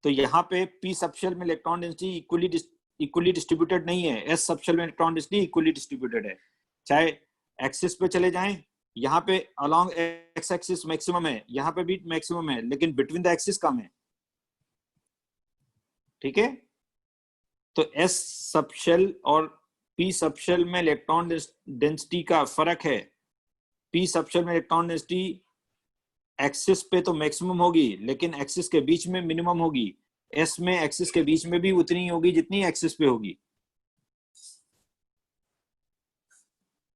तो यहाँ पे पी सबशेल में इलेक्ट्रॉन डेंसिटी इक्वली डिस्ट्रीब्यूटेड नहीं है, एस सबशेल में इलेक्ट्रॉन डेंसिटी इक्वली डिस्ट्रीब्यूटेड है। चाहे एक्सिस पे चले जाएं, यहाँ पे अलोंग एक्स एक्सिस मैक्सिमम है, यहाँ पे भी मैक्सिमम है, लेकिन बिटवीन द एक्सिस कम है, ठीक है। तो एस सबशेल और पी सबशेल में इलेक्ट्रॉन डेंसिटी का फर्क है। पी सबशेल में इलेक्ट्रॉन डेंसिटी एक्सिस पे तो मैक्सिमम होगी, लेकिन एक्सिस के बीच में मिनिमम होगी। एस में एक्सिस के बीच में भी उतनी होगी जितनी एक्सिस पे होगी।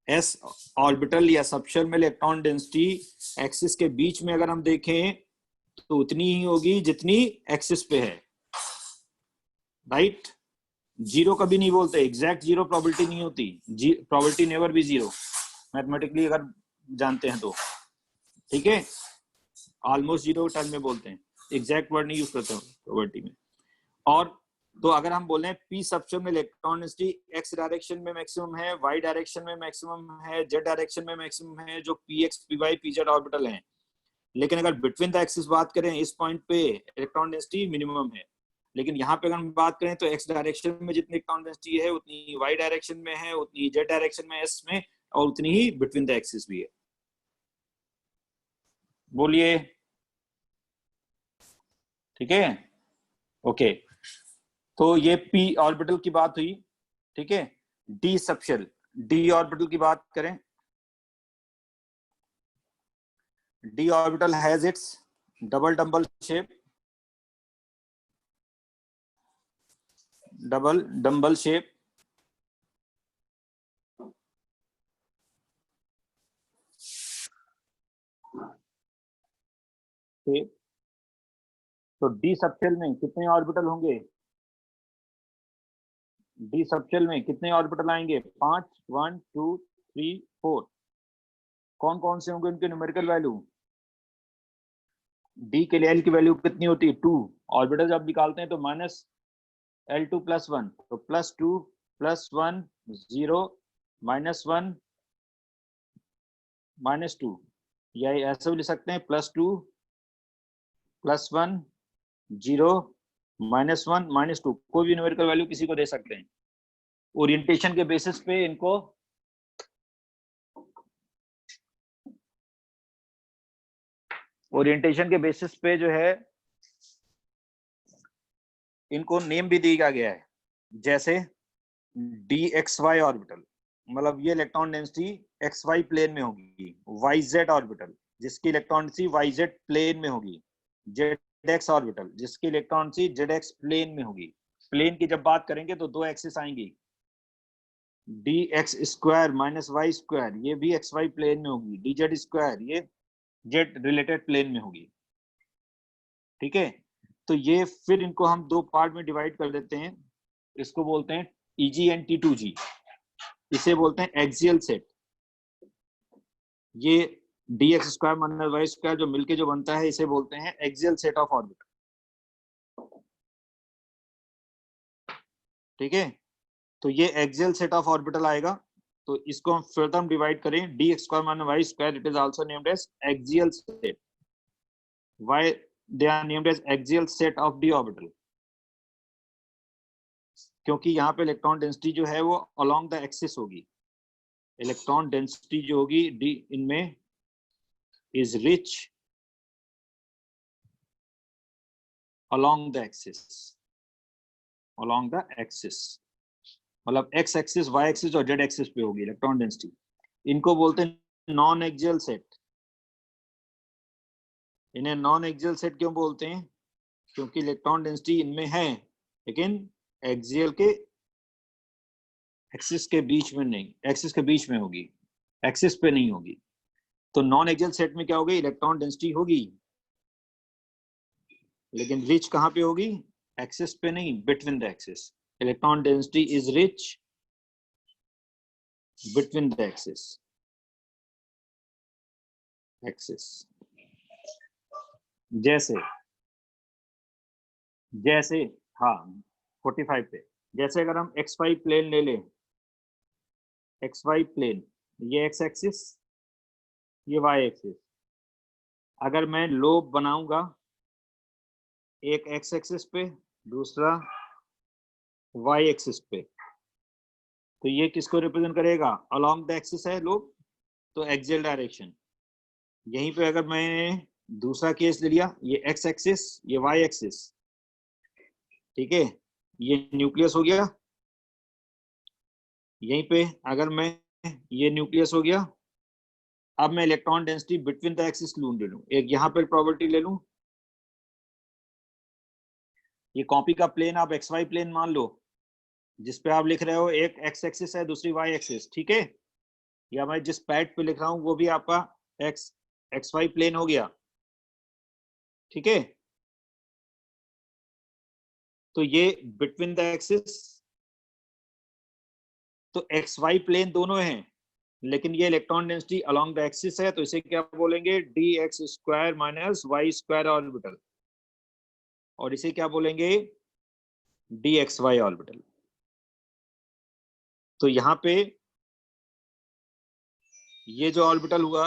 एस ऑर्बिटल या सबशेल में इलेक्ट्रॉन डेंसिटी एक्सिस के बीच में अगर हम देखें तो उतनी ही होगी जितनी एक्सिस पे है, राइट। जीरो कभी नहीं बोलते, एग्जैक्ट जीरो प्रोबेबिलिटी नहीं होती, probability never be zero, mathematically अगर जानते हैं तो, ठीक है। ऑलमोस्ट जीरो टर्म में बोलते हैं, एग्जैक्ट वर्ड नहीं यूज करते प्रोबेबिलिटी में। और तो अगर हम बोले पी सबशेल में इलेक्ट्रॉन डेंसिटी एक्स डायरेक्शन में मैक्सिमम है, वाई डायरेक्शन में मैक्सिमम है, जेड डायरेक्शन में मैक्सिमम है, जो P X P Y P Z orbital है। लेकिन अगर बिटवीन द एक्सिस बात करें, इस पॉइंट पे इलेक्ट्रॉन डेंसिटी मिनिमम है। लेकिन यहाँ पे अगर हम बात करें तो एक्स डायरेक्शन में जितनी इलेक्ट्रॉन डेंसिटी है उतनी वाई डायरेक्शन में है, उतनी जेड डायरेक्शन में एस में, और उतनी ही बिटवीन द एक्सिस भी है। बोलिए, ठीक है, ओके। तो ये पी ऑर्बिटल की बात हुई, ठीक है। डी सबशेल, डी ऑर्बिटल की बात करें, D orbital has its double dumbbell shape, double dumbbell shape, तो डी सबशेल में कितने ऑर्बिटल होंगे, डी सबशेल में कितने ऑर्बिटल आएंगे, 5, 1 2 3 4। कौन कौन से होंगे उनके न्यूमेरिकल वैल्यू, डी के लिए एल की वैल्यू कितनी होती है, 2। ऑर्बिटल जब निकालते हैं तो माइनस L2 + 1, तो +2 + 1 0 -1 -2, या ऐसे भी लिख सकते हैं +2 + 1 0 -1 -2 कोई भी न्यूमेरिकल वैल्यू किसी को दे सकते हैं। ओरिएंटेशन के बेसिस पे इनको जो है इनको नेम भी दिया गया है, जैसे dxy ऑर्बिटल, मतलब ये इलेक्ट्रॉन डेंसिटी xy प्लेन में होगी। yz ऑर्बिटल जिसकी इलेक्ट्रॉन डेंसिटी yz प्लेन में होगी। zx ऑर्बिटल जिसकी इलेक्ट्रॉन डेंसिटी zx प्लेन में होगी। प्लेन की जब बात करेंगे तो दो एक्सिस आएंगी, dx square minus Y square, ये भी xy प्लेन में होगी। dz स्क्वायर ये z रिलेटेड प्लेन में होगी। ठीक है, तो ये फिर इनको हम दो पार्ट में डिवाइड कर देते हैं। इसको बोलते हैं EG एंड T2G, इसे बोलते हैं एक्सियल सेट। ये dx square minus Y square जो मिलके जो बनता है इसे बोलते हैं एक्सियल सेट ऑफ ऑर्बिट। ठीक है, तो ये एक्सियल सेट ऑफ ऑर्बिटल आएगा। तो इसको हम फर्दर हम डिवाइड करें, dx square minus Y square, it is also named as axial set. Why they are named as axial set of d orbital? क्योंकि यहाँ पे इलेक्ट्रॉन डेंसिटी जो है वो अलोंग द एक्सिस होगी। इलेक्ट्रॉन डेंसिटी जो होगी d इनमें is rich along the axis, along the axis मतलब x एक्सिस, y एक्सिस और z एक्सिस पे होगी इलेक्ट्रॉन डेंसिटी। इनको बोलते हैं नॉन एक्सियल सेट। इन्हें नॉन एक्सियल सेट क्यों बोलते हैं? क्योंकि इलेक्ट्रॉन डेंसिटी इनमें है लेकिन एक्सियल के एक्सिस के बीच में नहीं, एक्सिस के बीच में होगी, एक्सिस पे नहीं होगी। तो नॉन एक्सियल सेट में क्या होगी? इलेक्ट्रॉन डेंसिटी होगी लेकिन रिच कहाँ पे होगी? एक्सिस पे नहीं, between the axis. Electron density is rich between the axis, जैसे जैसे हाँ 45 पे, जैसे अगर हम XY प्लेन ले लें, XY प्लेन, ये x एक्सिस, ये y एक्सिस। अगर मैं लोब बनाऊंगा एक x एक्सिस पे, दूसरा y एक्सिस पे, तो ये किसको रिप्रेजेंट करेगा? अलोंग द एक्सिस है लोब, तो एक्सियल डायरेक्शन। यहीं पे अगर मैंने दूसरा केस ले लिया, ये x एक्सिस, ये y एक्सिस, ठीक है, ये न्यूक्लियस हो गया। यहीं पे अगर मैं, ये न्यूक्लियस हो गया। अब मैं electron density between the axis ले लूं, एक यहाँ पे प्रॉपर्टी ले लूं। ये कॉपी का प्लेन आप XY प्लेन मान लो, जिसपे आप लिख रहे हो एक x एक्सिस है, दूसरी y एक्सिस, ठीक है। या मैं जिस पैड पे लिख रहा हूं वो भी आपका XY प्लेन हो गया, ठीक है। तो ये बिटवीन द एक्सिस, तो XY प्लेन दोनों हैं लेकिन ये electron density along the axis है, तो इसे क्या बोलेंगे? dx square minus Y square orbital, और इसे क्या बोलेंगे? dxy orbital. तो यहाँ पे ये जो ऑर्बिटल हुआ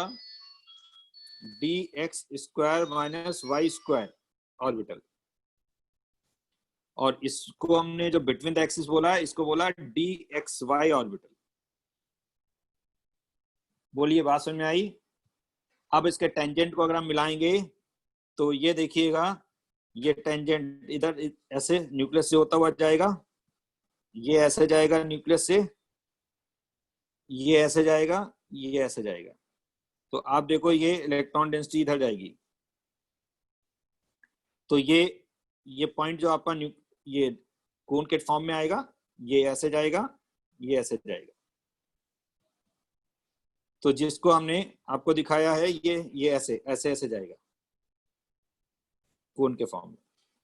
dx square minus Y square orbital, और इसको हमने जो बिटवीन द एक्सिस बोला, इसको बोला dxy ऑर्बिटल। बोलिए, बात समझ में आई? अब इसके टेंजेंट को अगर हम मिलाएंगे तो ये देखिएगा, ये टेंजेंट इधर ऐसे न्यूक्लियस से होता हुआ जाएगा, ये ऐसे जाएगा न्यूक्लियस से, ये ऐसे जाएगा, ये ऐसे जाएगा। तो आप देखो ये इलेक्ट्रॉन डेंसिटी इधर जाएगी, तो ये पॉइंट जो आपका ये कोन के फॉर्म में आएगा, ये ऐसे जाएगा, ये ऐसे जाएगा। तो जिसको हमने आपको दिखाया है, ये ऐसे ऐसे ऐसे जाएगा कोन के फॉर्म में।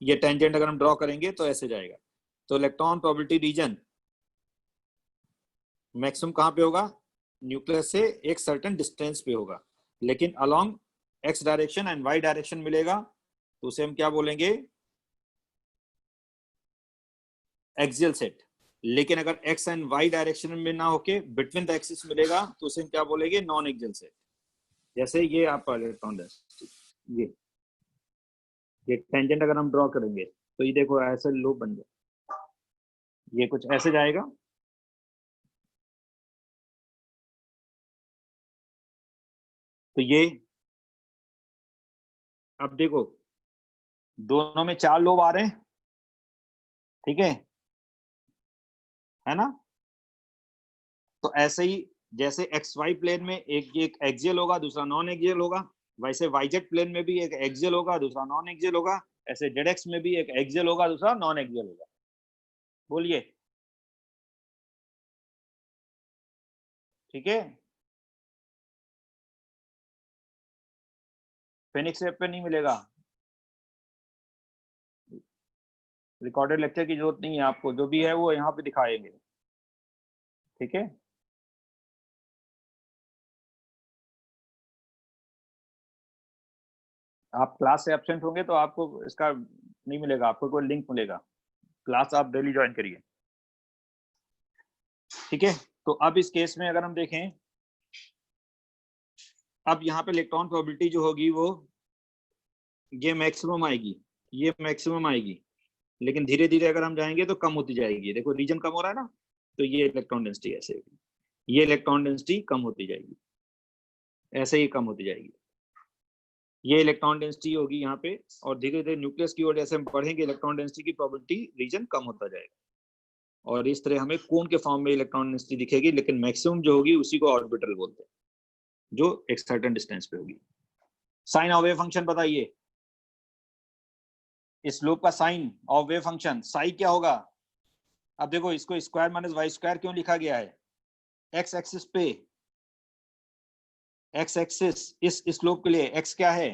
ये टेंजेंट अगर हम ड्रॉ करेंगे तो ऐसे जाएगा। तो इलेक्ट्रॉन प्रोबेबिलिटी रीजन मैक्सिमम कहाँ पे होगा? न्यूक्लियस से एक सर्टेन डिस्टेंस पे होगा, लेकिन along X direction and Y direction मिलेगा तो उसे हम क्या बोलेंगे? Axial set. लेकिन अगर एक्स एंड वाई डायरेक्शन में ना होके बिटवीन द एक्सिस मिलेगा तो उसे हम क्या बोलेंगे? Non axial set. जैसे ये आपका इलेक्ट्रॉन डेंसिटी, ये टेंजेंट अगर हम ड्रॉ करेंगे, तो ये देखो ऐसे लूप बन गया, ये कुछ ऐसे जाएगा, तो ये अब देखो दोनों में 4 लोब आ रहे हैं, ठीक है ना। तो ऐसे ही जैसे एक्स वाई प्लेन में एक एक्सियल होगा दूसरा नॉन एक्सियल होगा, वैसे वाई जेड प्लेन में भी एक एक्सियल होगा दूसरा नॉन एक्सियल होगा, ऐसे जेड एक्स में भी एक एक्सियल होगा दूसरा नॉन एक्सियल होगा। बोलिए, ठीक है। फेनिक्स ऐप पे नहीं मिलेगा, रिकॉर्डेड लेक्चर की जरूरत नहीं है आपको, जो भी है वो यहाँ पे दिखाएंगे, ठीक है। आप क्लास से एब्सेंट होंगे तो आपको इसका नहीं मिलेगा, आपको कोई लिंक मिलेगा, क्लास आप डेली ज्वाइन करिए, ठीक है। तो अब इस केस में अगर हम देखें, अब यहाँ पे इलेक्ट्रॉन प्रोबेबिलिटी जो होगी वो ये मैक्सिमम आएगी, ये मैक्सिमम आएगी, लेकिन धीरे धीरे अगर हम जाएंगे तो कम होती जाएगी। देखो रीजन कम हो रहा है ना, तो ये इलेक्ट्रॉन डेंसिटी ऐसे होगी, ये इलेक्ट्रॉन डेंसिटी कम होती जाएगी, ऐसे ही कम होती जाएगी, ये इलेक्ट्रॉन डेंसिटी होगी यहाँ पे, और धीरे धीरे न्यूक्लियस की ओर जैसे हम बढ़ेंगे इलेक्ट्रॉन डेंसिटी की प्रोबेबिलिटी रीजन कम होता जाएगा, और इस तरह हमें कोन के फॉर्म में इलेक्ट्रॉन डेंसिटी दिखेगी, लेकिन मैक्सिमम जो होगी उसी को ऑर्बिटल बोलते हैं, जो एक सर्टेन डिस्टेंस पे होगी। साइन ऑफ वेव फंक्शन बताइए, इस लूप का sign of wave function psi क्या होगा। अब देखो इसको स्क्वायर माइनस वाई स्क्वायर क्यों लिखा गया है, एक्स एक्सिस पे, एक्स एक्सिस इस स्लोप के लिए एक्स क्या है,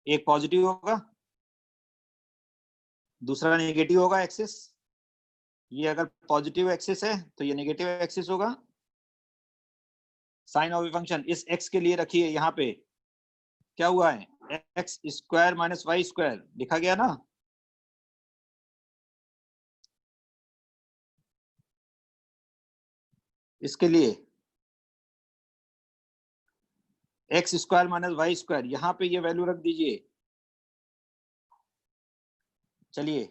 एक पॉजिटिव होगा दूसरा नेगेटिव होगा एक्सिस, ये अगर पॉजिटिव एक्सिस है तो ये नेगेटिव एक्सिस होगा। साइन ऑफ फंक्शन इस एक्स के लिए रखिए, यहाँ पे क्या हुआ है X square minus Y square लिखा गया ना, इसके लिए X square minus Y square, यहाँ पे ये वैल्यू रख दीजिए। चलिए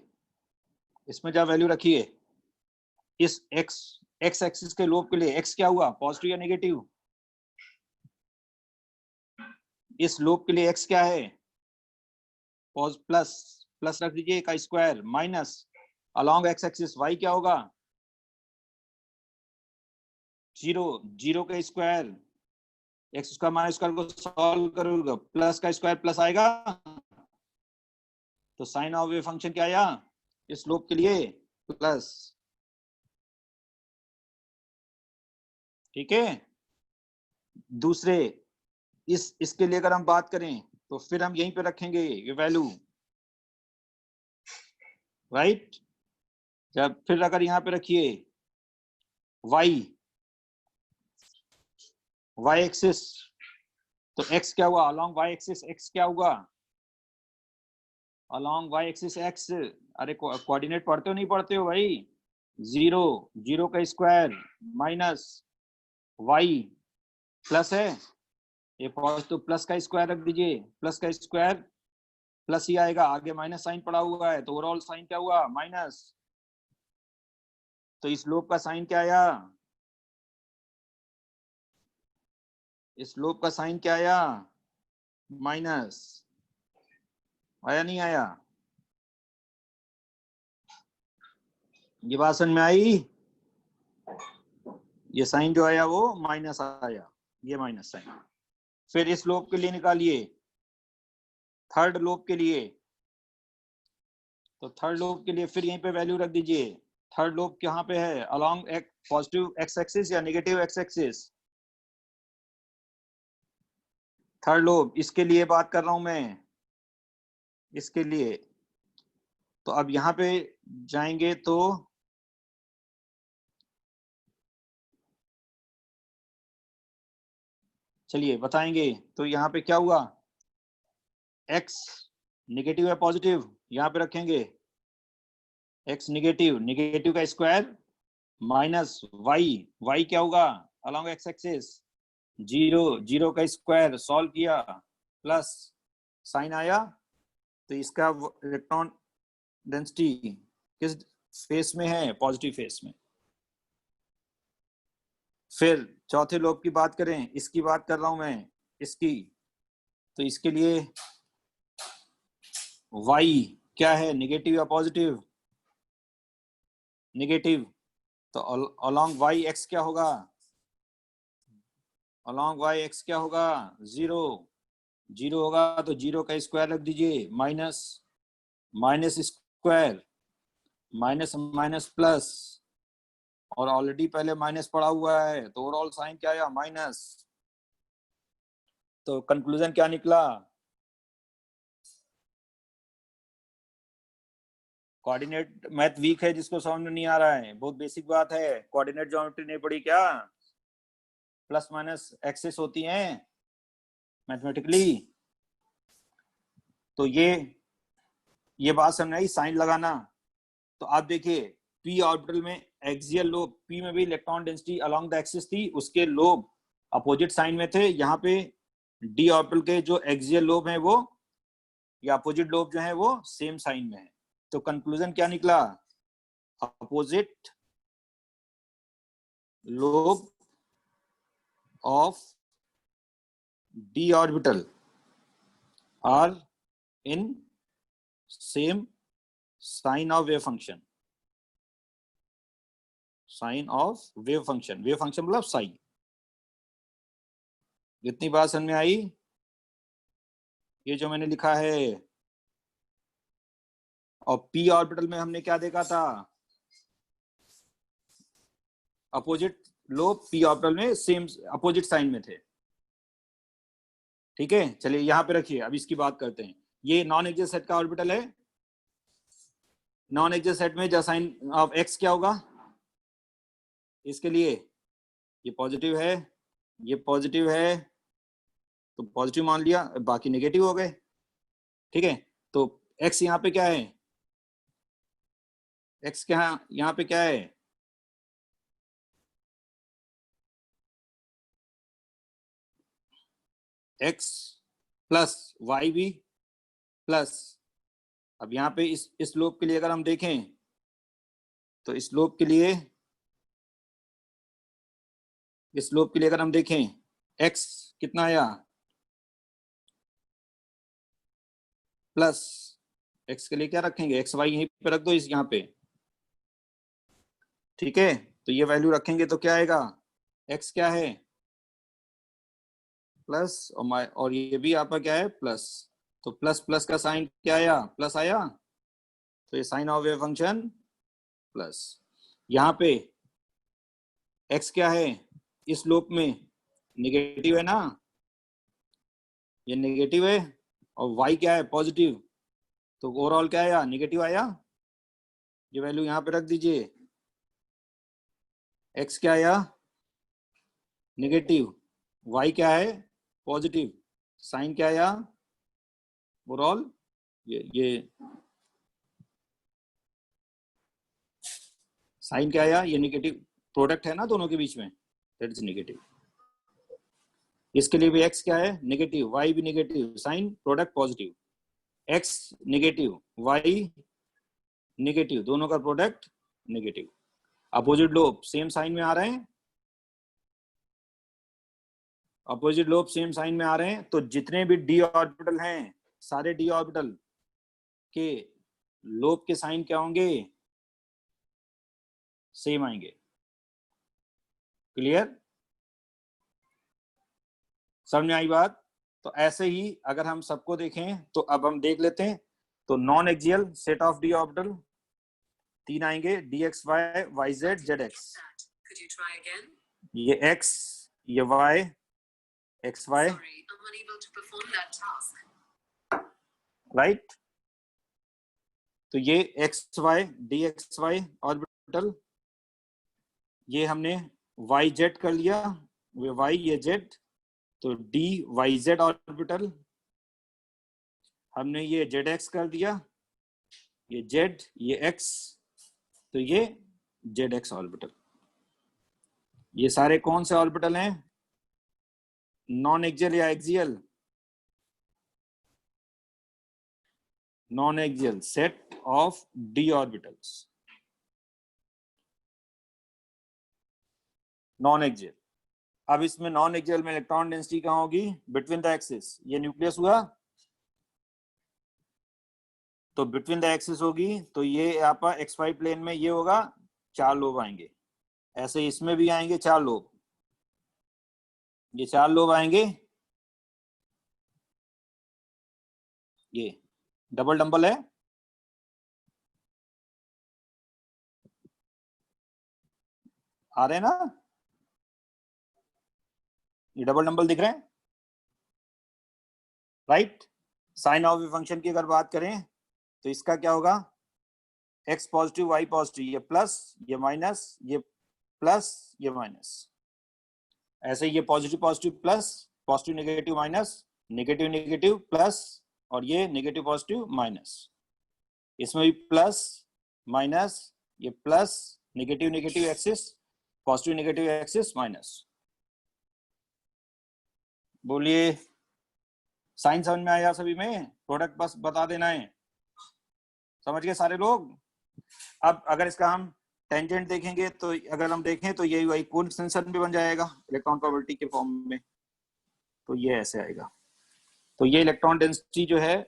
इसमें क्या वैल्यू रखिए, इस एक्स एक्स एक्सिस के लोब के लिए एक्स क्या हुआ पॉजिटिव या नेगेटिव, इस लोब के लिए एक्स क्या है प्लस, प्लस रख दीजिए का square minus along X axis Y क्या होगा जीरो, जीरो का square, X square minus square को सॉल्व करोगे प्लस का स्क्वायर प्लस आएगा, तो साइन ऑफ वेव फंक्शन क्या आया इस स्लोप के लिए प्लस, ठीक है। दूसरे इसके लिए अगर हम बात करें तो फिर हम यहीं पे रखेंगे ये वैल्यू, राइट। जब फिर अगर यहाँ पे रखिए y, y एक्सिस, तो x क्या हुआ अलोंग y एक्सिस, x क्या हुआ अलोंग y एक्सिस x, अरे कोऑर्डिनेट पढ़ते हो नहीं पढ़ते हो भाई, जीरो, जीरो का स्क्वायर माइनस y प्लस है, ये पॉजिटिव प्लस का स्क्वायर रख दीजिए, प्लस का स्क्वायर प्लस ही आएगा, आगे माइनस साइन पड़ा हुआ है तो ओवरऑल साइन क्या हुआ माइनस, तो इस लोब का साइन क्या आया, इस लोब का साइन क्या आया माइनस, आया नहीं आया, ये बात समझ में आई, ये साइन जो आया वो माइनस आया, ये माइनस साइन। फिर इस लोब के लिए निकालिए, थर्ड लोब के लिए, तो थर्ड लोब के लिए फिर यहीं पे वैल्यू रख दीजिए, थर्ड लोब कहाँ पे है अलोंग एक पॉजिटिव एक्स एक्सिस या negative x axis, third lobe इसके लिए बात कर रहा हूं मैं, इसके लिए। तो अब यहाँ पे जाएंगे तो चलिए बताएंगे, तो यहाँ पे क्या हुआ x नेगेटिव है पॉजिटिव, यहाँ पे रखेंगे x नेगेटिव, नेगेटिव का स्क्वायर माइनस y क्या होगा along x axis zero, zero का स्क्वायर सॉल्व किया प्लस साइन आया, तो इसका इलेक्ट्रॉन डेंसिटी किस फेस में है? पॉजिटिव फेस में। फिर चौथे लोब की बात करें, इसकी बात कर रहा हूं मैं, इसकी, तो इसके लिए y क्या है? नेगेटिव या पॉजिटिव? नेगेटिव। तो अलोंग y x क्या होगा? अलोंग y x क्या होगा? 0। 0 होगा तो 0 का स्क्वायर रख दीजिए, minus minus square, minus minus plus, और ऑलरेडी पहले माइनस पड़ा हुआ है तो ओवरऑल साइन क्या आया? माइनस। तो कंक्लूजन क्या निकला? कोऑर्डिनेट मैथ वीक है जिसको समझ में नहीं आ रहा है, बहुत बेसिक बात है। कोऑर्डिनेट ज्योमेट्री नहीं पड़ी क्या? प्लस माइनस एक्सिस होती हैं मैथमेटिकली। तो ये बात समझ आई, साइन लगाना। तो आप देखिए पी ऑर्बिटल में एक्सियल लोब, पी में भी electron density along the axis थी, उसके लोब अपोजिट साइन में थे। यहाँ पे डी ऑर्बिटल के जो एक्सियल लोब हैं वो, या अपोजिट लोब जो है वो सेम साइन में है। तो कंक्लूजन क्या निकला? Opposite lobe of d orbital are in same sign of wave function. Sign of wave function, wave function मतलब साइन। इतनी बात समझ में आई? ये जो मैंने लिखा है, और p ऑर्बिटल में हमने क्या देखा था? अपोजिट लोब p ऑर्बिटल में सेम अपोजिट साइन में थे। ठीक है, चलिए यहां पे रखिए, अब इसकी बात करते हैं। ये नॉन एक्सियल सेट का ऑर्बिटल है। नॉन एक्सियल सेट में जो साइन ऑफ x क्या होगा? इसके लिए ये पॉजिटिव है, ये पॉजिटिव है, तो पॉजिटिव मान लिया, बाकी नेगेटिव हो गए। ठीक है, तो x यहाँ पे क्या है? x क्या यहाँ पे क्या है? x प्लस वाई भी प्लस। अब यहाँ पे इस स्लोप के लिए अगर हम देखें तो स्लोप के लिए, स्लोप के लिए अगर हम देखें, x कितना आया? प्लस। x के लिए क्या रखेंगे? एक्स वाई यहीं पे रख दो, इस यहाँ पे। ठीक है, तो ये वैल्यू रखेंगे तो क्या आएगा? x क्या है? प्लस, और ये भी आपका क्या है? प्लस। तो प्लस प्लस का साइन क्या आया? प्लस आया। तो ये sign of wave function plus. यहाँ पे x क्या है? इस स्लोप में नेगेटिव है ना, ये नेगेटिव है, और y क्या है? पॉजिटिव। तो ओवरऑल क्या आया? नेगेटिव आया। ये वैल्यू यहाँ पे रख दीजिए। x क्या आया? नेगेटिव। y क्या है? पॉजिटिव। साइन क्या आया? ओवरऑल ये साइन क्या आया? ये नेगेटिव, प्रोडक्ट है ना दोनों के बीच में, दैट इज नेगेटिव। इसके लिए भी x क्या है? नेगेटिव, y भी negative, sign product positive. x negative, y negative, दोनों का product negative. Opposite lobe same sign में आ रहे हैं, अपोजिट लोब सेम साइन में आ रहे हैं, तो जितने भी डी ऑर्बिटल हैं, सारे डी ऑर्बिटल के लोब के साइन क्या होंगे? सेम आएंगे। क्लियर? समझ में आई बात? तो ऐसे ही अगर हम सबको देखें तो अब हम देख लेते हैं। तो non axial set of D orbital 3 आएंगे, D x Y, Y Z, Z x. ये x, ये y, एक्स वाई, राइट। तो ये X Y, D x Y orbital, ये हमने वाई जेड कर लिया, ये वाई, ये जेड, तो डी वाई जेड ऑर्बिटल। हमने ये जेड एक्स कर दिया, ये जेड, ये एक्स, तो ये जेड एक्स ऑर्बिटल। ये सारे कौन से ऑर्बिटल हैं? नॉन एक्सियल या axial? Non axial set of D orbitals, non axial. अब इसमें नॉन एक्सियल में इलेक्ट्रॉन डेंसिटी कहाँ होगी? Between the axis. ये न्यूक्लियस हुआ, तो बिटवीन द एक्सिस होगी, तो ये आपका एक्स वाई प्लेन में ये होगा, 4 लोब आएंगे। ऐसे इसमें भी आएंगे 4 लोब, ये 4 लोब आएंगे, ये डबल डंबल है, आ रहे हैं ना? ये डबल डंबल दिख रहे हैं, right? Sign of a function की अगर बात करें तो इसका क्या होगा? एक्स पॉजिटिव वाई पॉजिटिव, ये प्लस ये माइनस, ये प्लस ये माइनस, ऐसे ये positive positive plus, positive negative minus, negative negative plus, और ये नेगेटिव पॉजिटिव माइनस। इसमें भी प्लस माइनस, ये plus negative negative axis, positive negative axis minus. बोलिए, साइन समझ में आया सभी में? प्रोडक्ट बस बता देना है, समझ गए सारे लोग? अब अगर इसका हम टेंजेंट देखेंगे तो अगर हम देखें तो यही वही कोन एक्सटेंशन भी बन जाएगा इलेक्ट्रॉन प्रोबेबिलिटी के फॉर्म में, तो ये ऐसे आएगा। तो ये इलेक्ट्रॉन डेंसिटी जो है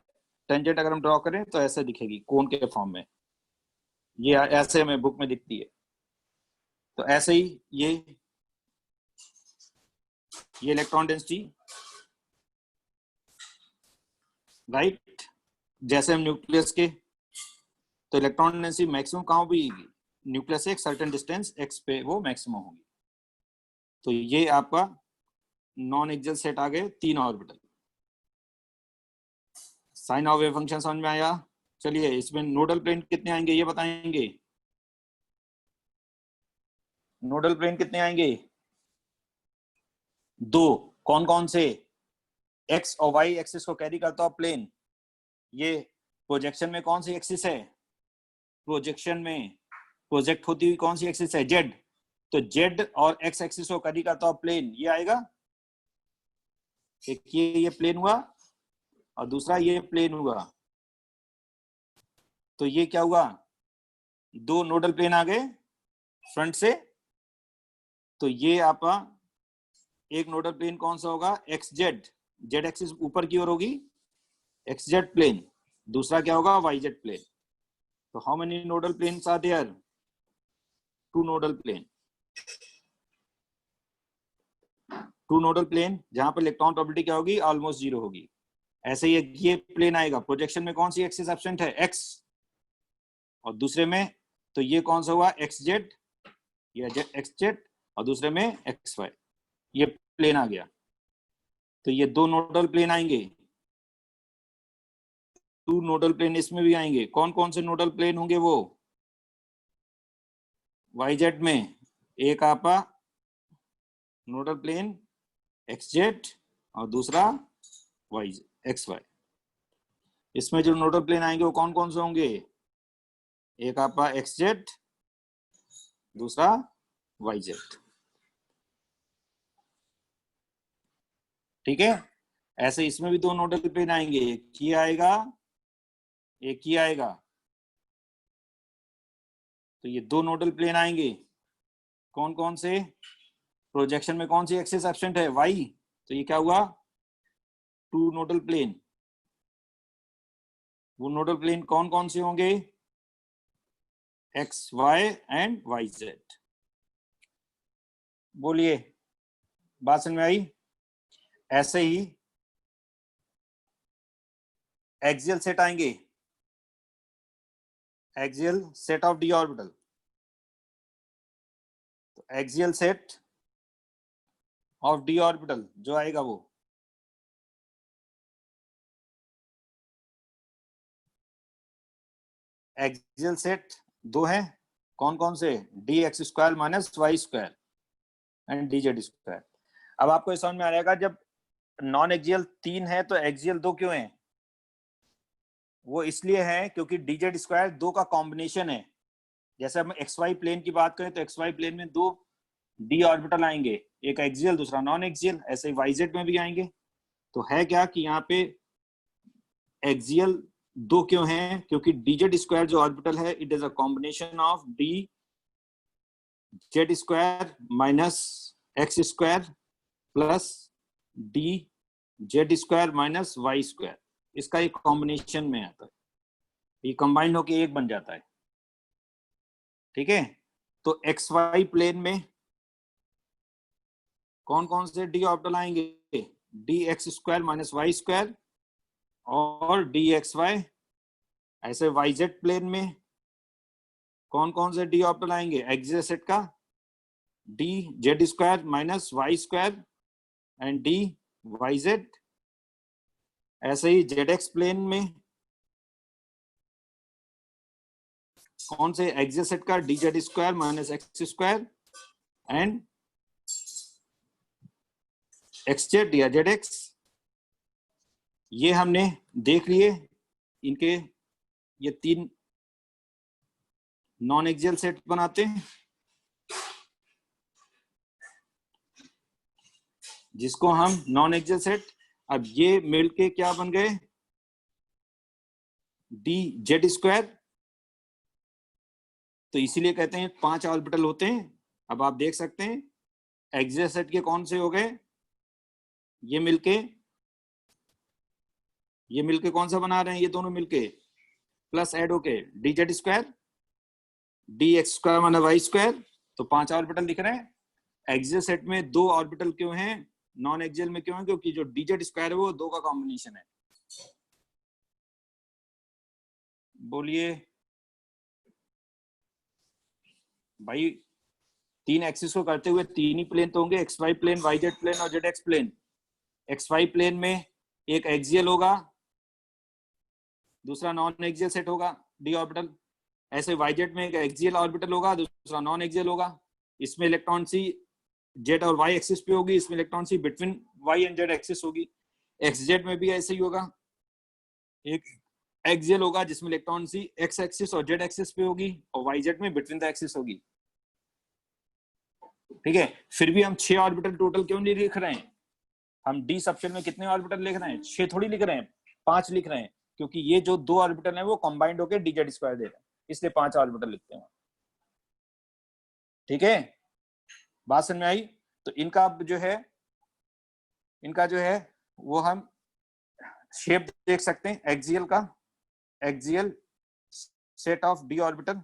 टेंजेंट अगर हम ड्रॉ करें तो ऐसे दिखेगी कोन के फॉर्म में, ये ऐसे हमें बुक में दिखती है। तो ऐसे ही ये इलेक्ट्रॉन डेंसिटी, राइट? जैसे हम न्यूक्लियस के, तो इलेक्ट्रॉन डेंसिटी मैक्सिमम कहाँ भी न्यूक्लियस से एक सर्टेन डिस्टेंस एक्स पे वो मैक्सिमम होगी। तो ये आपका नॉन एक्सियल सेट आ गए 3 orbital. Sign of wave function समझ में आया? चलिए, इसमें नोडल प्लेन कितने आएंगे ये बताएंगे? नोडल प्लेन कितने आएंगे? 2। कौन कौन से? एक्स और वाई एक्सिस को कैरी करता हुआ प्लेन। ये प्रोजेक्शन में कौन सी एक्सिस है? प्रोजेक्शन में प्रोजेक्ट होती हुई कौन सी एक्सिस है? जेड। तो जेड और एक्स एक्सिस को कैरी करता हुआ प्लेन ये आएगा। एक ये प्लेन हुआ और दूसरा ये प्लेन हुआ, तो ये क्या हुआ? 2 नोडल प्लेन आ गए फ्रंट से। तो ये आपका एक नोडल प्लेन कौन सा होगा? एक्स जेड, जेड एक्सिस ऊपर की ओर होगी, एक्स जेड प्लेन। दूसरा क्या होगा? Y Z plane. तो how many nodal planes are there? 2 nodal plane. 2 nodal plane जहां पर इलेक्ट्रॉन प्रोबेबिलिटी क्या होगी? ऑलमोस्ट 0 होगी। ऐसे ये प्लेन आएगा, प्रोजेक्शन में कौन सी एक्सिस एब्सेंट है? एक्स। और दूसरे में तो ये कौन सा हुआ? एक्स जेड, या एक्स जेड, और दूसरे में एक्स वाई, ये प्लेन आ गया। तो ये 2 नोडल प्लेन आएंगे, 2 नोडल प्लेन इसमें भी आएंगे। कौन कौन से नोडल प्लेन होंगे वो? वाई जेड में एक आपका नोडल प्लेन एक्स जेड और दूसरा वाई एक्स वाई। इसमें जो नोडल प्लेन आएंगे वो कौन कौन से होंगे? एक आपका एक्स जेड, दूसरा वाई जेड। ठीक है? ऐसे इसमें भी 2 नोडल प्लेन आएंगे, एक ही आएगा, एक ही आएगा। तो ये 2 नोडल प्लेन आएंगे, कौन कौन से? प्रोजेक्शन में कौन सी एक्सिस एब्सेंट है? वाई। तो ये क्या हुआ? 2 नोडल प्लेन। वो नोडल प्लेन कौन कौन से होंगे? X Y and Y Z. बोलिए, बात समझ में आई? ऐसे ही एक्सियल सेट आएंगे, axial set of D orbital. तो axial set of D orbital जो आएगा वो एक्सियल सेट 2 है, कौन कौन से? D x square minus Y square and d Z square. अब आपको समझ में आ जाएगा, जब नॉन एक्सियल 3 है तो एक्सियल 2 क्यों है? वो इसलिए है क्योंकि डी जेड स्क्वायर 2 का कॉम्बिनेशन है। जैसे हम एक्स वाई प्लेन की बात करें तो एक्स वाई प्लेन में 2 डी ऑर्बिटल आएंगे, एक एक्सियल दूसरा नॉन एक्सियल। ऐसे ही वाई जेड में भी आएंगे। तो है क्या कि यहाँ पे एक्सियल दो क्यों हैं? क्योंकि dz स्क्वायर जो ऑर्बिटल है it is a combination of dz square minus x square plus dz square minus y square, इसका एक कॉम्बिनेशन में आता है, ये कंबाइंड होके एक बन जाता है। ठीक है, तो एक्स वाई प्लेन में कौन कौन से डी ऑर्बिटल आएंगे? D x square minus Y square और डी एक्स वाई। ऐसे वाई जेड प्लेन में कौन कौन से डी ऑर्बिटल आएंगे? एक्सियल सेट का d Z square minus Y square and d y z. ऐसे ही जेड एक्स प्लेन में कौन से? एक्सियल सेट का d Z square minus x square and x z या जेड एक्स। ये हमने देख लिए, इनके ये तीन नॉन एक्सियल सेट बनाते हैं, जिसको हम नॉन एक्सियल सेट, अब ये मिलके क्या बन गए? D Z square. तो इसीलिए कहते हैं 5 ऑर्बिटल होते हैं। अब आप देख सकते हैं एक्सियल सेट के कौन से हो गए? ये मिलके कौन सा बना रहे हैं? ये दोनों मिलके प्लस ऐड होके d Z square d x square minus Y square. तो 5 ऑर्बिटल दिख रहे हैं। एक्सियल सेट में 2 ऑर्बिटल क्यों हैं? नॉन एक्सियल में क्यों है? क्योंकि जो डी जेड स्क्वायर है वो 2 का कॉम्बिनेशन है। बोलिए भाई, 3 एक्सिस को करते हुए 3 ही प्लेन तो होंगे, X Y plane, Y Z plane और Z x plane. X Y plane में एक एक्सियल होगा, दूसरा नॉन एक्सियल सेट होगा डी ऑर्बिटल। ऐसे वाई जेड में एक एक्सियल ऑर्बिटल होगा, दूसरा नॉन एक्सियल होगा। इसमें इलेक्ट्रॉन सी जेड और वाई एक्सिस पे होगी, इसमें इलेक्ट्रॉन सी between Y and Z axis होगी। एक्स जेड में भी ऐसे ही होगा, एक एक्सियल होगा जिसमें इलेक्ट्रॉन सी एक्स एक्सिस और जेड एक्सिस पे होगी, और वाई जेड में बिटवीन द एक्सिस होगी। ठीक है, फिर भी हम 6 ऑर्बिटल टोटल क्यों नहीं लिख रहे हैं? हम डी सबशेल में कितने ऑर्बिटल लिख रहे हैं? 6 थोड़ी लिख रहे हैं, 5 लिख रहे हैं, क्योंकि ये जो 2 ऑर्बिटल हैं वो कंबाइंड होकर डी जेड स्क्वायर दे रहे हैं, इसलिए 5 ऑर्बिटल लिखते हैं। ठीक है, बात समझ में आई? तो इनका जो है वो हम शेप देख सकते हैं एक्सियल का, axial set of D orbital.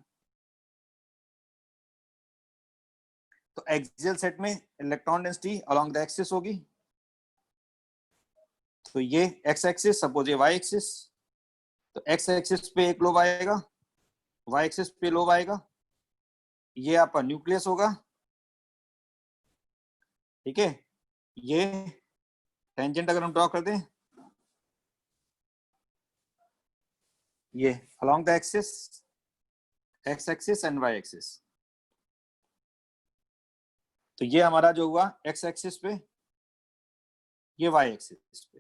तो एक्सियल सेट में electron density along the axis होगी। तो ये एक्स एक्सिस, सपोज ये वाई एक्सिस, तो एक्स एक्सिस पे एक लोब आएगा, वाई एक्सिस पे लोब आएगा, ये आपका न्यूक्लियस होगा। ठीक है, ये टेंजेंट अगर हम ड्रॉ कर दें, ये along the axis, x axis and Y axis. तो ये हमारा जो हुआ एक्स एक्सिस पे, ये वाई एक्सिस पे,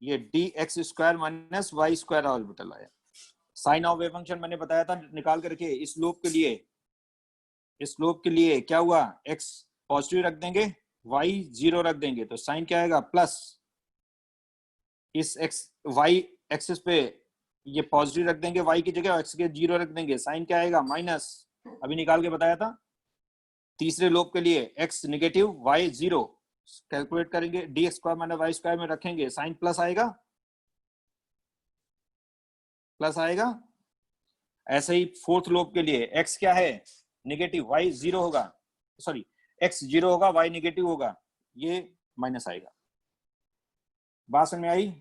ये d x square minus Y square orbital आया। साइन ऑफ वेव फंक्शन मैंने बताया था निकाल करके, इस लोब के लिए क्या हुआ? एक्स पॉजिटिव रख देंगे, वाई 0 रख देंगे, तो साइन क्या आएगा? प्लस। इस एक्स वाई एक्सिस पे ये पॉजिटिव रख देंगे वाई की जगह, एक्स के 0 रख देंगे, साइन क्या आएगा? माइनस। अभी निकाल के बताया था। तीसरे लोब के लिए एक्स नेगेटिव वाई 0 कैलकुलेट करेंगे, d x square minus Y square में रखेंगे, साइन प्लस आएगा, प्लस आएगा। ऐसे ही फोर्थ लोब के लिए एक्स क्या है? नेगेटिव, वाई 0 होगा, सॉरी एक्स 0 होगा, वाई नेगेटिव होगा, ये माइनस आएगा। बात समझ में आई?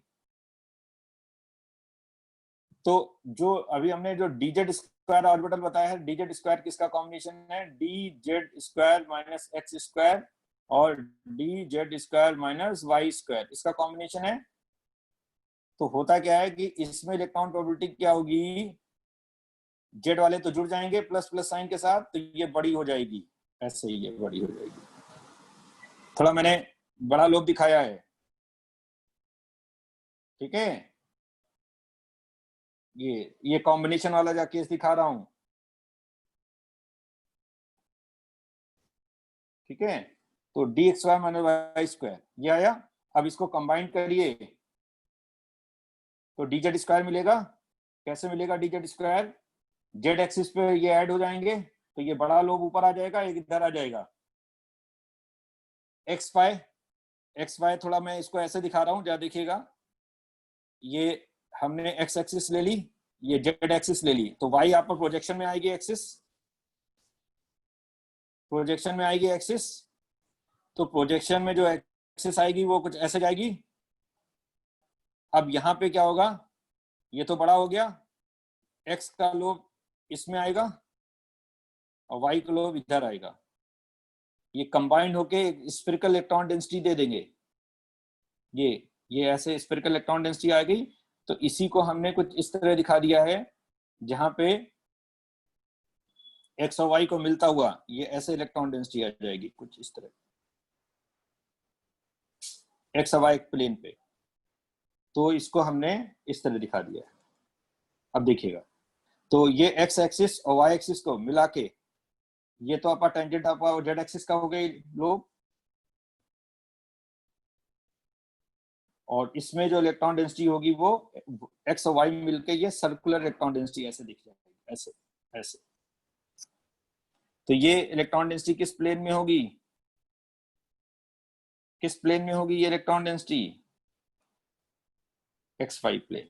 तो जो अभी हमने जो डीजेड स्क्वायर ऑर्बिटल बताया है, डीजेड स्क्वायर किसका कॉम्बिनेशन है? D Z square minus x square और D Z square minus Y square, इसका कॉम्बिनेशन है। तो होता क्या है कि इसमें इलेक्ट्रॉन प्रोबेबिलिटी क्या होगी? जेड वाले तो जुड़ जाएंगे प्लस प्लस साइन के साथ, तो ये बड़ी हो जाएगी, ऐसे ही ये बड़ी हो जाएगी। थोड़ा मैंने बड़ा लोब दिखाया है। ठीक है, ये कॉम्बिनेशन वाला जा केस दिखा रहा हूं। ठीक है, तो d x y minus Y square ये आया। अब इसको कंबाइन करिए तो डी जेड स्क्वायर मिलेगा, कैसे मिलेगा dz स्क्वायर? जेड एक्सिस पे ये ऐड हो जाएंगे तो ये बड़ा लोब ऊपर आ जाएगा, एक इधर आ जाएगा। एक्स वाई थोड़ा मैं इसको ऐसे दिखा रहा हूं, जरा देखिएगा। ये हमने एक्स एक्सिस ले ली, ये जेड एक्सिस ले ली, तो वाई आप पर प्रोजेक्शन में आएगी एक्सिस, प्रोजेक्शन में आएगी एक्सिस। तो प्रोजेक्शन में जो एक्सिस आएगी वो कुछ ऐसे जाएगी। अब यहाँ पे क्या होगा, ये तो बड़ा हो गया, एक्स का लोब इसमें आएगा और वाई का लोब इधर आएगा। ये कंबाइंड होके स्फेरिकल इलेक्ट्रॉन डेंसिटी दे देंगे। ये ऐसे स्फेरिकल इलेक्ट्रॉन डेंसिटी आ गई। तो इसी को हमने कुछ इस तरह दिखा दिया है, जहां पे एक्स और वाई को मिलता हुआ ये ऐसे इलेक्ट्रॉन डेंसिटी आ जाएगी कुछ इस तरह, एक्स और वाई प्लेन पे। तो इसको हमने इस तरह दिखा दिया है। अब देखिएगा, तो ये एक्स एक्सिस और वाई एक्सिस को मिला के, ये तो आपका टेंजेंट आपका जेड एक्सिस का हो गई लोब, और इसमें जो इलेक्ट्रॉन डेंसिटी होगी वो एक्स और वाई मिलके ये सर्कुलर इलेक्ट्रॉन डेंसिटी ऐसे दिख जाएगी, ऐसे ऐसे। तो ये इलेक्ट्रॉन डेंसिटी किस प्लेन में होगी, किस प्लेन में होगी ये इलेक्ट्रॉन डेंसिटी? XY plane.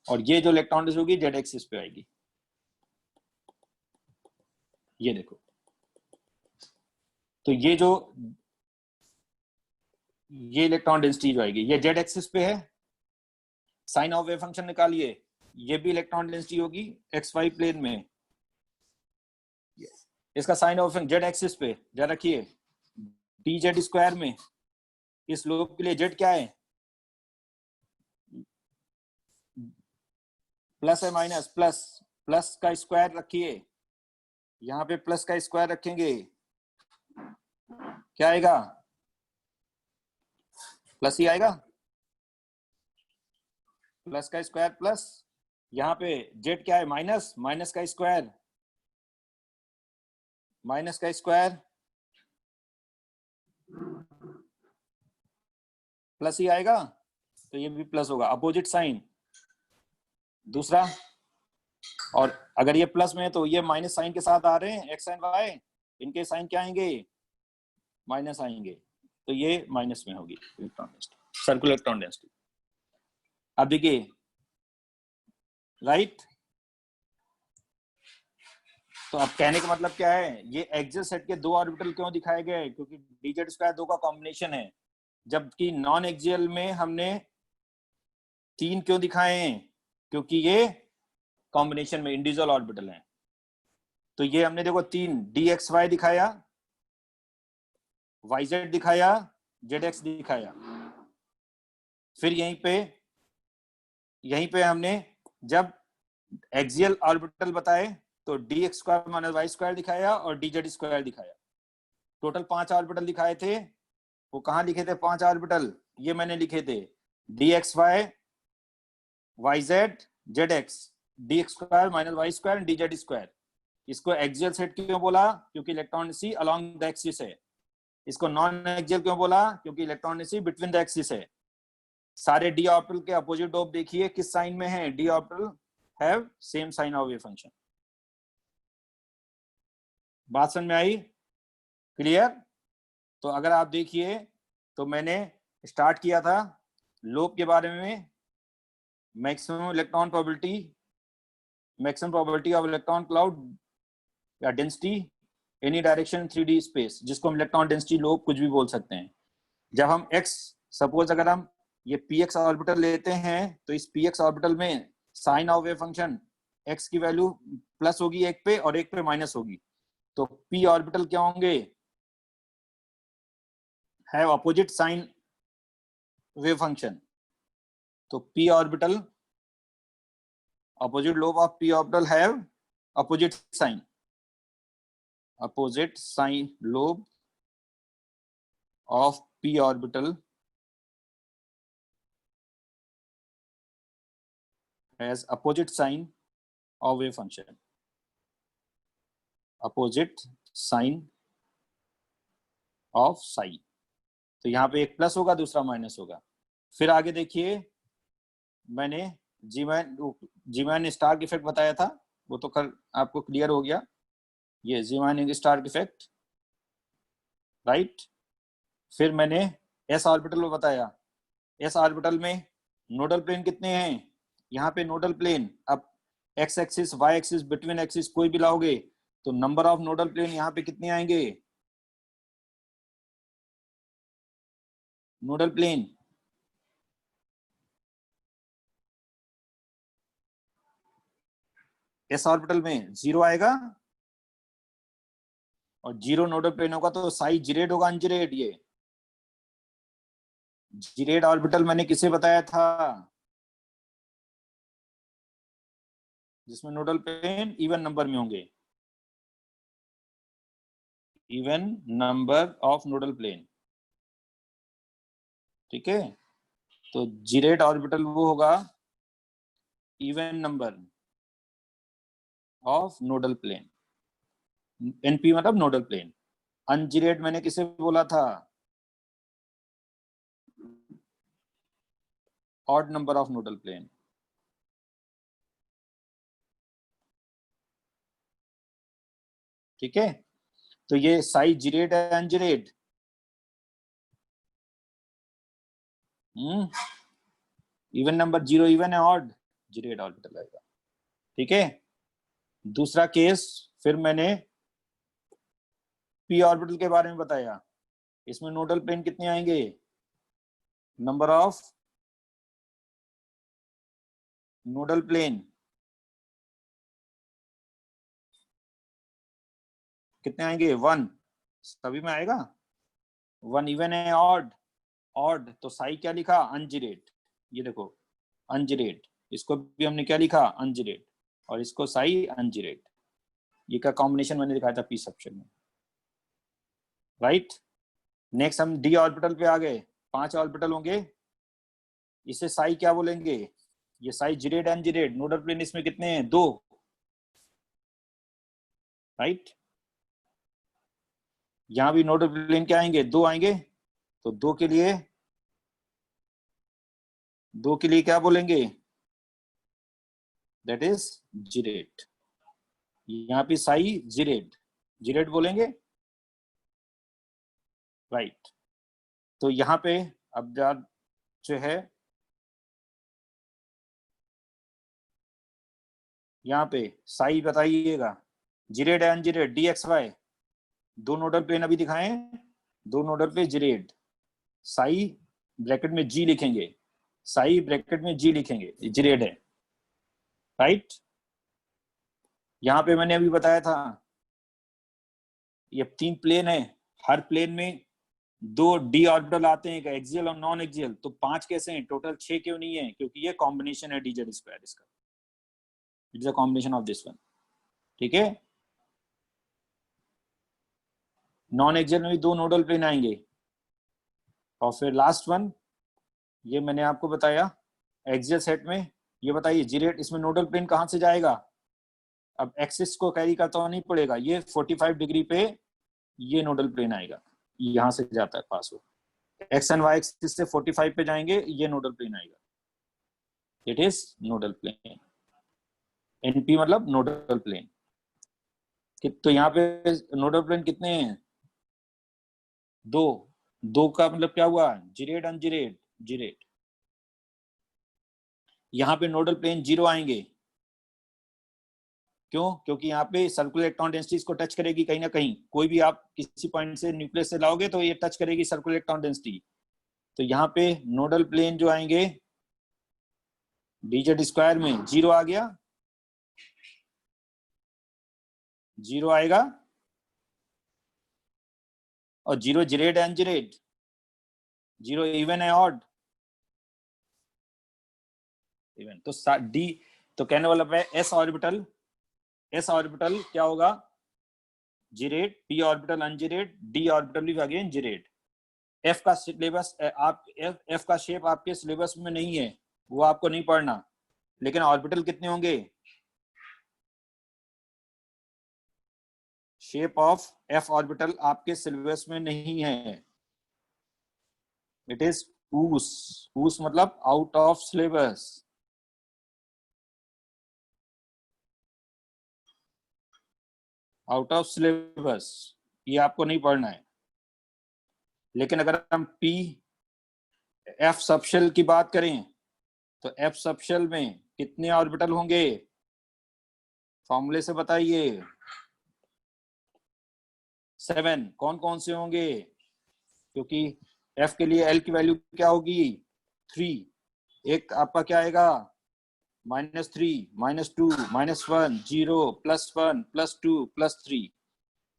और ये जो इलेक्ट्रॉन डेंसिटी होगी जेड एक्सिस पे आएगी। ये देखो, तो ये जो ये इलेक्ट्रॉन डेंसिटी जो आएगी ये जेड एक्सिस पे है। साइन ऑफ वेव फंक्शन निकालिए, ये भी इलेक्ट्रॉन डेंसिटी होगी XY प्लेन में। इसका साइन ऑफ जेड एक्सिस पे जरा रखिए, dz स्क्वायर में इस लोब के लिए जेड क्या है, प्लस है माइनस, प्लस प्लस का स्क्वायर रखिए, यहां पे प्लस का स्क्वायर रखेंगे, क्या आएगा? प्लस ही आएगा, प्लस का स्क्वायर प्लस, यहाँ पे जेड क्या है माइनस, माइनस का स्क्वायर, माइनस का स्क्वायर प्लस ही आएगा, तो ये भी प्लस होगा, अपोजिट साइन दूसरा। और अगर ये प्लस में है तो ये माइनस साइन के साथ आ रहे हैं एक्स एंड वाई, इनके साइन क्या आएंगे, माइनस आएंगे, तो ये माइनस में होगी electron density, circular electron density. अब देखिए, राइट। तो अब कहने का मतलब क्या है, ये एक्सियल सेट के दो ऑर्बिटल क्यों दिखाए गए, क्योंकि dz स्क्वायर दो का कॉम्बिनेशन है, जबकि नॉन एक्सियल में हमने तीन क्यों दिखाए हैं, क्योंकि ये कॉम्बिनेशन में इंडिविजुअल ऑर्बिटल हैं। तो ये हमने देखो तीन dxy दिखाया, yz दिखाया, zx दिखाया। फिर यहीं पे हमने जब एक्सियल ऑर्बिटल बताए तो dx square minus Y square दिखाया और dz स्क्वायर दिखाया। टोटल 5 ऑर्बिटल दिखाए थे। वो कहाँ लिखे थे 5 ऑर्बिटल, ये मैंने लिखे थे dxy, yz, zx, dx square minus Y square, dz square. इसको एक्सियल सेट क्यों बोला, क्योंकि इलेक्ट्रॉन सी अलोंग द एक्सिस है। इसको नॉन एक्सियल क्यों बोला, क्योंकि इलेक्ट्रॉन सी बिटवीन द एक्सिस है। सारे डी ऑर्बिटल के अपोजिट डोप देखिए किस साइन में है, d orbital have same sign of wave function. बात समझ में आई, क्लियर? तो अगर आप देखिए, तो मैंने स्टार्ट किया था लोब के बारे में, maximum electron probability, maximum probability of electron cloud या density any direction 3D space, जिसको हम इलेक्ट्रॉन डेंसिटी लोब कुछ भी बोल सकते हैं। जब हम x, सपोज अगर हम ये px ऑर्बिटल लेते हैं तो इस px ऑर्बिटल में sign of wave function x की वैल्यू प्लस होगी एक पे और एक पे माइनस होगी, तो p ऑर्बिटल क्या होंगे, have opposite sine wave function. तो p orbital, opposite lobe of p orbital have opposite sign, opposite sign lobe of p orbital has opposite sign of wave function, opposite sign of psi। तो यहाँ पे एक plus होगा दूसरा minus होगा। फिर आगे देखिए, मैंने जीमैन स्टार्क इफेक्ट बताया था, वो तो कल आपको क्लियर हो गया, ये जीमैन स्टार्क इफेक्ट, राइट। फिर मैंने एस ऑर्बिटल में बताया, एस ऑर्बिटल में नोडल प्लेन कितने हैं, यहाँ पे नोडल प्लेन, अब x axis Y axis between axis कोई भी लाओगे तो नंबर ऑफ नोडल प्लेन यहाँ पे कितने आएंगे, नोडल प्लेन एस ऑर्बिटल में 0 आएगा, और 0 नोडल प्लेन होगा तो साई जिरेड होगा, अनजिरेड। ये जिरेड ऑर्बिटल मैंने किसे बताया था, जिसमें नोडल प्लेन इवन नंबर में होंगे, even number of nodal plane, ठीक है। तो जिरेड ऑर्बिटल वो होगा even number of nodal plane, NP मतलब नोडल प्लेन। अनजिरेड मैंने किसे बोला था, odd number of nodal plane, ठीक है। तो ये साई जिरेड है, अनजिरेड, इवन नंबर 0 इवन है, ऑड जिरेड ऑर्बिटल आएगा, ठीक है। दूसरा केस फिर मैंने पी ऑर्बिटल के बारे में बताया, इसमें नोडल प्लेन कितने आएंगे, नंबर ऑफ नोडल प्लेन कितने आएंगे, 1, सभी में आएगा 1, इवन है, ऑड, ऑड तो साई क्या लिखा, अनजिरेड, ये देखो अनजिरेड, इसको भी हमने क्या लिखा, अनजिरेड, और इसको साई अनजिरेड, ये का कॉम्बिनेशन मैंने दिखाया था पी सेक्शन में, राइट। नेक्स्ट हम डी ऑर्बिटल पे आ गए, 5 ऑर्बिटल होंगे, इसे साई क्या बोलेंगे, ये साई जिरेड अनजिरेड, नोडल प्लेन इसमें कितने हैं, 2, राइट। यहां भी नोडल प्लेन क्या आएंगे, 2 आएंगे, तो 2 के लिए, 2 के लिए क्या बोलेंगे, दैट इज जिरेड, यहाँ पे साई जिरेड, जिरेड बोलेंगे, राइट। तो यहाँ पे अब जो है, यहाँ पे साई बताइएगा, जिरेड है ungerade, D x Y, 2 nodal plane अभी दिखाए, 2 नोडल पे जिरेड, साई ब्रैकेट में जी लिखेंगे, साई ब्रैकेट में जी लिखेंगे, जिरेड है, राइट। यहाँ पे मैंने अभी बताया था, ये 3 प्लेन है, हर प्लेन में 2 डी ऑर्बिटल आते हैं, एक्सियल और नॉन एक्सियल, तो 5 कैसे हैं, टोटल 6 क्यों नहीं है, क्योंकि ये कॉम्बिनेशन है डीजेड स्क्वायर, इसका it's a combination of this one, ठीक है। नॉन एक्सियल में भी 2 नोडल प्लेन आएंगे, और फिर लास्ट वन ये मैंने आपको बताया एक्सियल सेट में, ये बताइए जिरेड, इसमें नोडल प्लेन कहां से जाएगा, अब एक्सिस को कैरी करता हुआ नहीं पड़ेगा, ये 45 डिग्री पे ये नोडल प्लेन आएगा, यहां से जाता है पास हो, एक्स एंड वाई एक्सिस से 45 पे जाएंगे, ये नोडल प्लेन आएगा, it is nodal plane, NP मतलब नोडल प्लेन। तो यहाँ पे नोडल प्लेन कितने हैं, 2, 2 का मतलब क्या हुआ, जिरेड अनजिरेड, जिरेड। यहाँ पे नोडल प्लेन 0 आएंगे, क्यों, क्योंकि यहाँ पे सर्कुलर इलेक्ट्रॉन डेंसिटी इसको टच करेगी कहीं ना कहीं, कोई भी आप किसी पॉइंट से न्यूक्लियस से लाओगे तो ये टच करेगी सर्कुलर इलेक्ट्रॉन डेंसिटी, तो यहाँ पे नोडल प्लेन जो आएंगे डीजेड स्क्वायर में 0 आ गया, 0 आएगा, और 0 जिरेड अनजिरेड, 0 इवन है, ऑड इवन, तो डी, तो कहने वाला है एस ऑर्बिटल, एस ऑर्बिटल क्या होगा, जिरेड, पी ऑर्बिटल अनजिरेड, डी ऑर्बिटल भी अगेन जिरेड। एफ का सिलेबस आप एफ का शेप आपके सिलेबस में नहीं है, वो आपको नहीं पढ़ना, लेकिन ऑर्बिटल कितने होंगे, शेप ऑफ एफ ऑर्बिटल आपके सिलेबस में नहीं है, इट इज ऊस, ऊस मतलब out of syllabus, out of syllabus, ये आपको नहीं पढ़ना है। लेकिन अगर हम पी एफ सबशेल की बात करें तो एफ सबशेल में कितने ऑर्बिटल होंगे, फॉर्मूले से बताइए। 7। कौन कौन से होंगे, क्योंकि एफ के लिए एल की वैल्यू क्या होगी 3। एक आपका क्या आएगा -3 -2 -1 0 +1 +2 +3,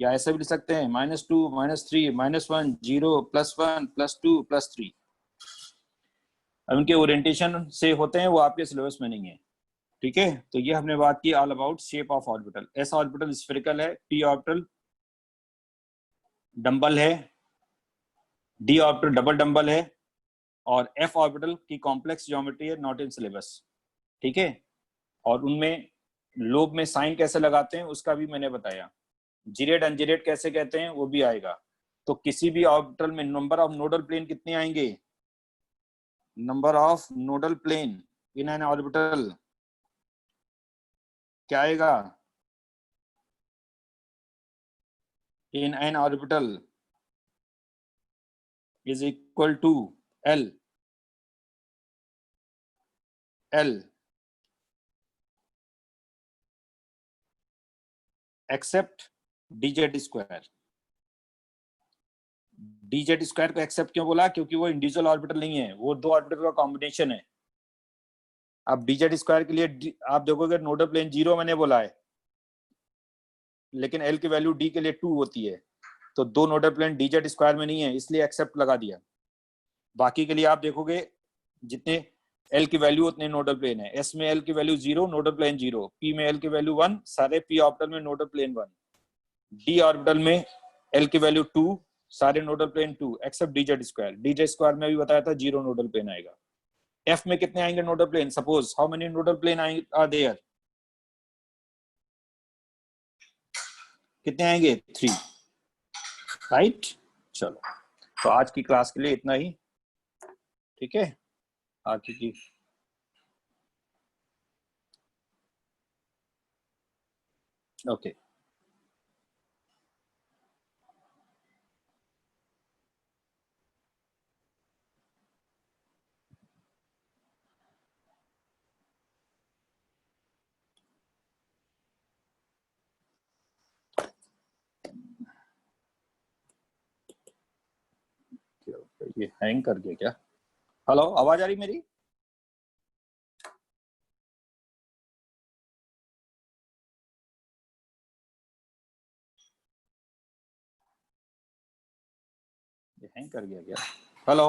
या ऐसे भी लिख सकते हैं -2 -3 -1 0 +1 +2 +3। अब उनके ओरिएंटेशन से होते हैं, वो आपके सिलेबस में नहीं है। ठीक है, तो ये हमने बात की all about shape of orbital. S orbital spherical है, पी ऑर्बिटल डंबल है, डी ऑर्बिटल डबल डंबल है, और एफ ऑर्बिटल की कॉम्प्लेक्स ज्योमेट्री है, नॉट इन सिलेबस। ठीक है, और उनमें लोब में साइन कैसे लगाते हैं उसका भी मैंने बताया। जीरेड अनजीरेड कैसे कहते हैं वो भी आएगा। तो किसी भी ऑर्बिटल में नंबर ऑफ नोडल प्लेन कितने आएंगे, number of nodal plane in n orbital क्या आएगा, in n orbital is equal to l except dz square. dz square को एक्सेप्ट क्यों बोला, क्योंकि वो इंडिविजुअल ऑर्बिटल नहीं है, वो दो ऑर्बिटल का कॉम्बिनेशन है। अब dz स्क्वायर के लिए आप देखोगे नोडल प्लेन 0 मैंने बोला है, लेकिन l की वैल्यू d के लिए 2 होती है, तो दो नोडल प्लेन dz स्क्वायर में नहीं है, इसलिए एक्सेप्ट लगा दिया। बाकी के लिए आप देखोगे जितने l की वैल्यू उतने नोडल प्लेन है। s में l की वैल्यू 0, नोडल प्लेन 0। p में l की वैल्यू 1, सारे p ऑर्बिटल में नोडल प्लेन 1। d ऑर्बिटल में l की वैल्यू 2, सारे nodal plane 2 except dz square. dz square में भी बताया था 0 नोडल प्लेन आएगा। f में कितने आएंगे nodal plane, suppose how many nodal plane are there, कितने आएंगे 3, राइट। चलो, तो आज की क्लास के लिए इतना ही। ठीक है, आगे की ओके। ये हैंग कर गया क्या, हेलो आवाज आ रही मेरी। ये हैंग कर गया क्या, हेलो।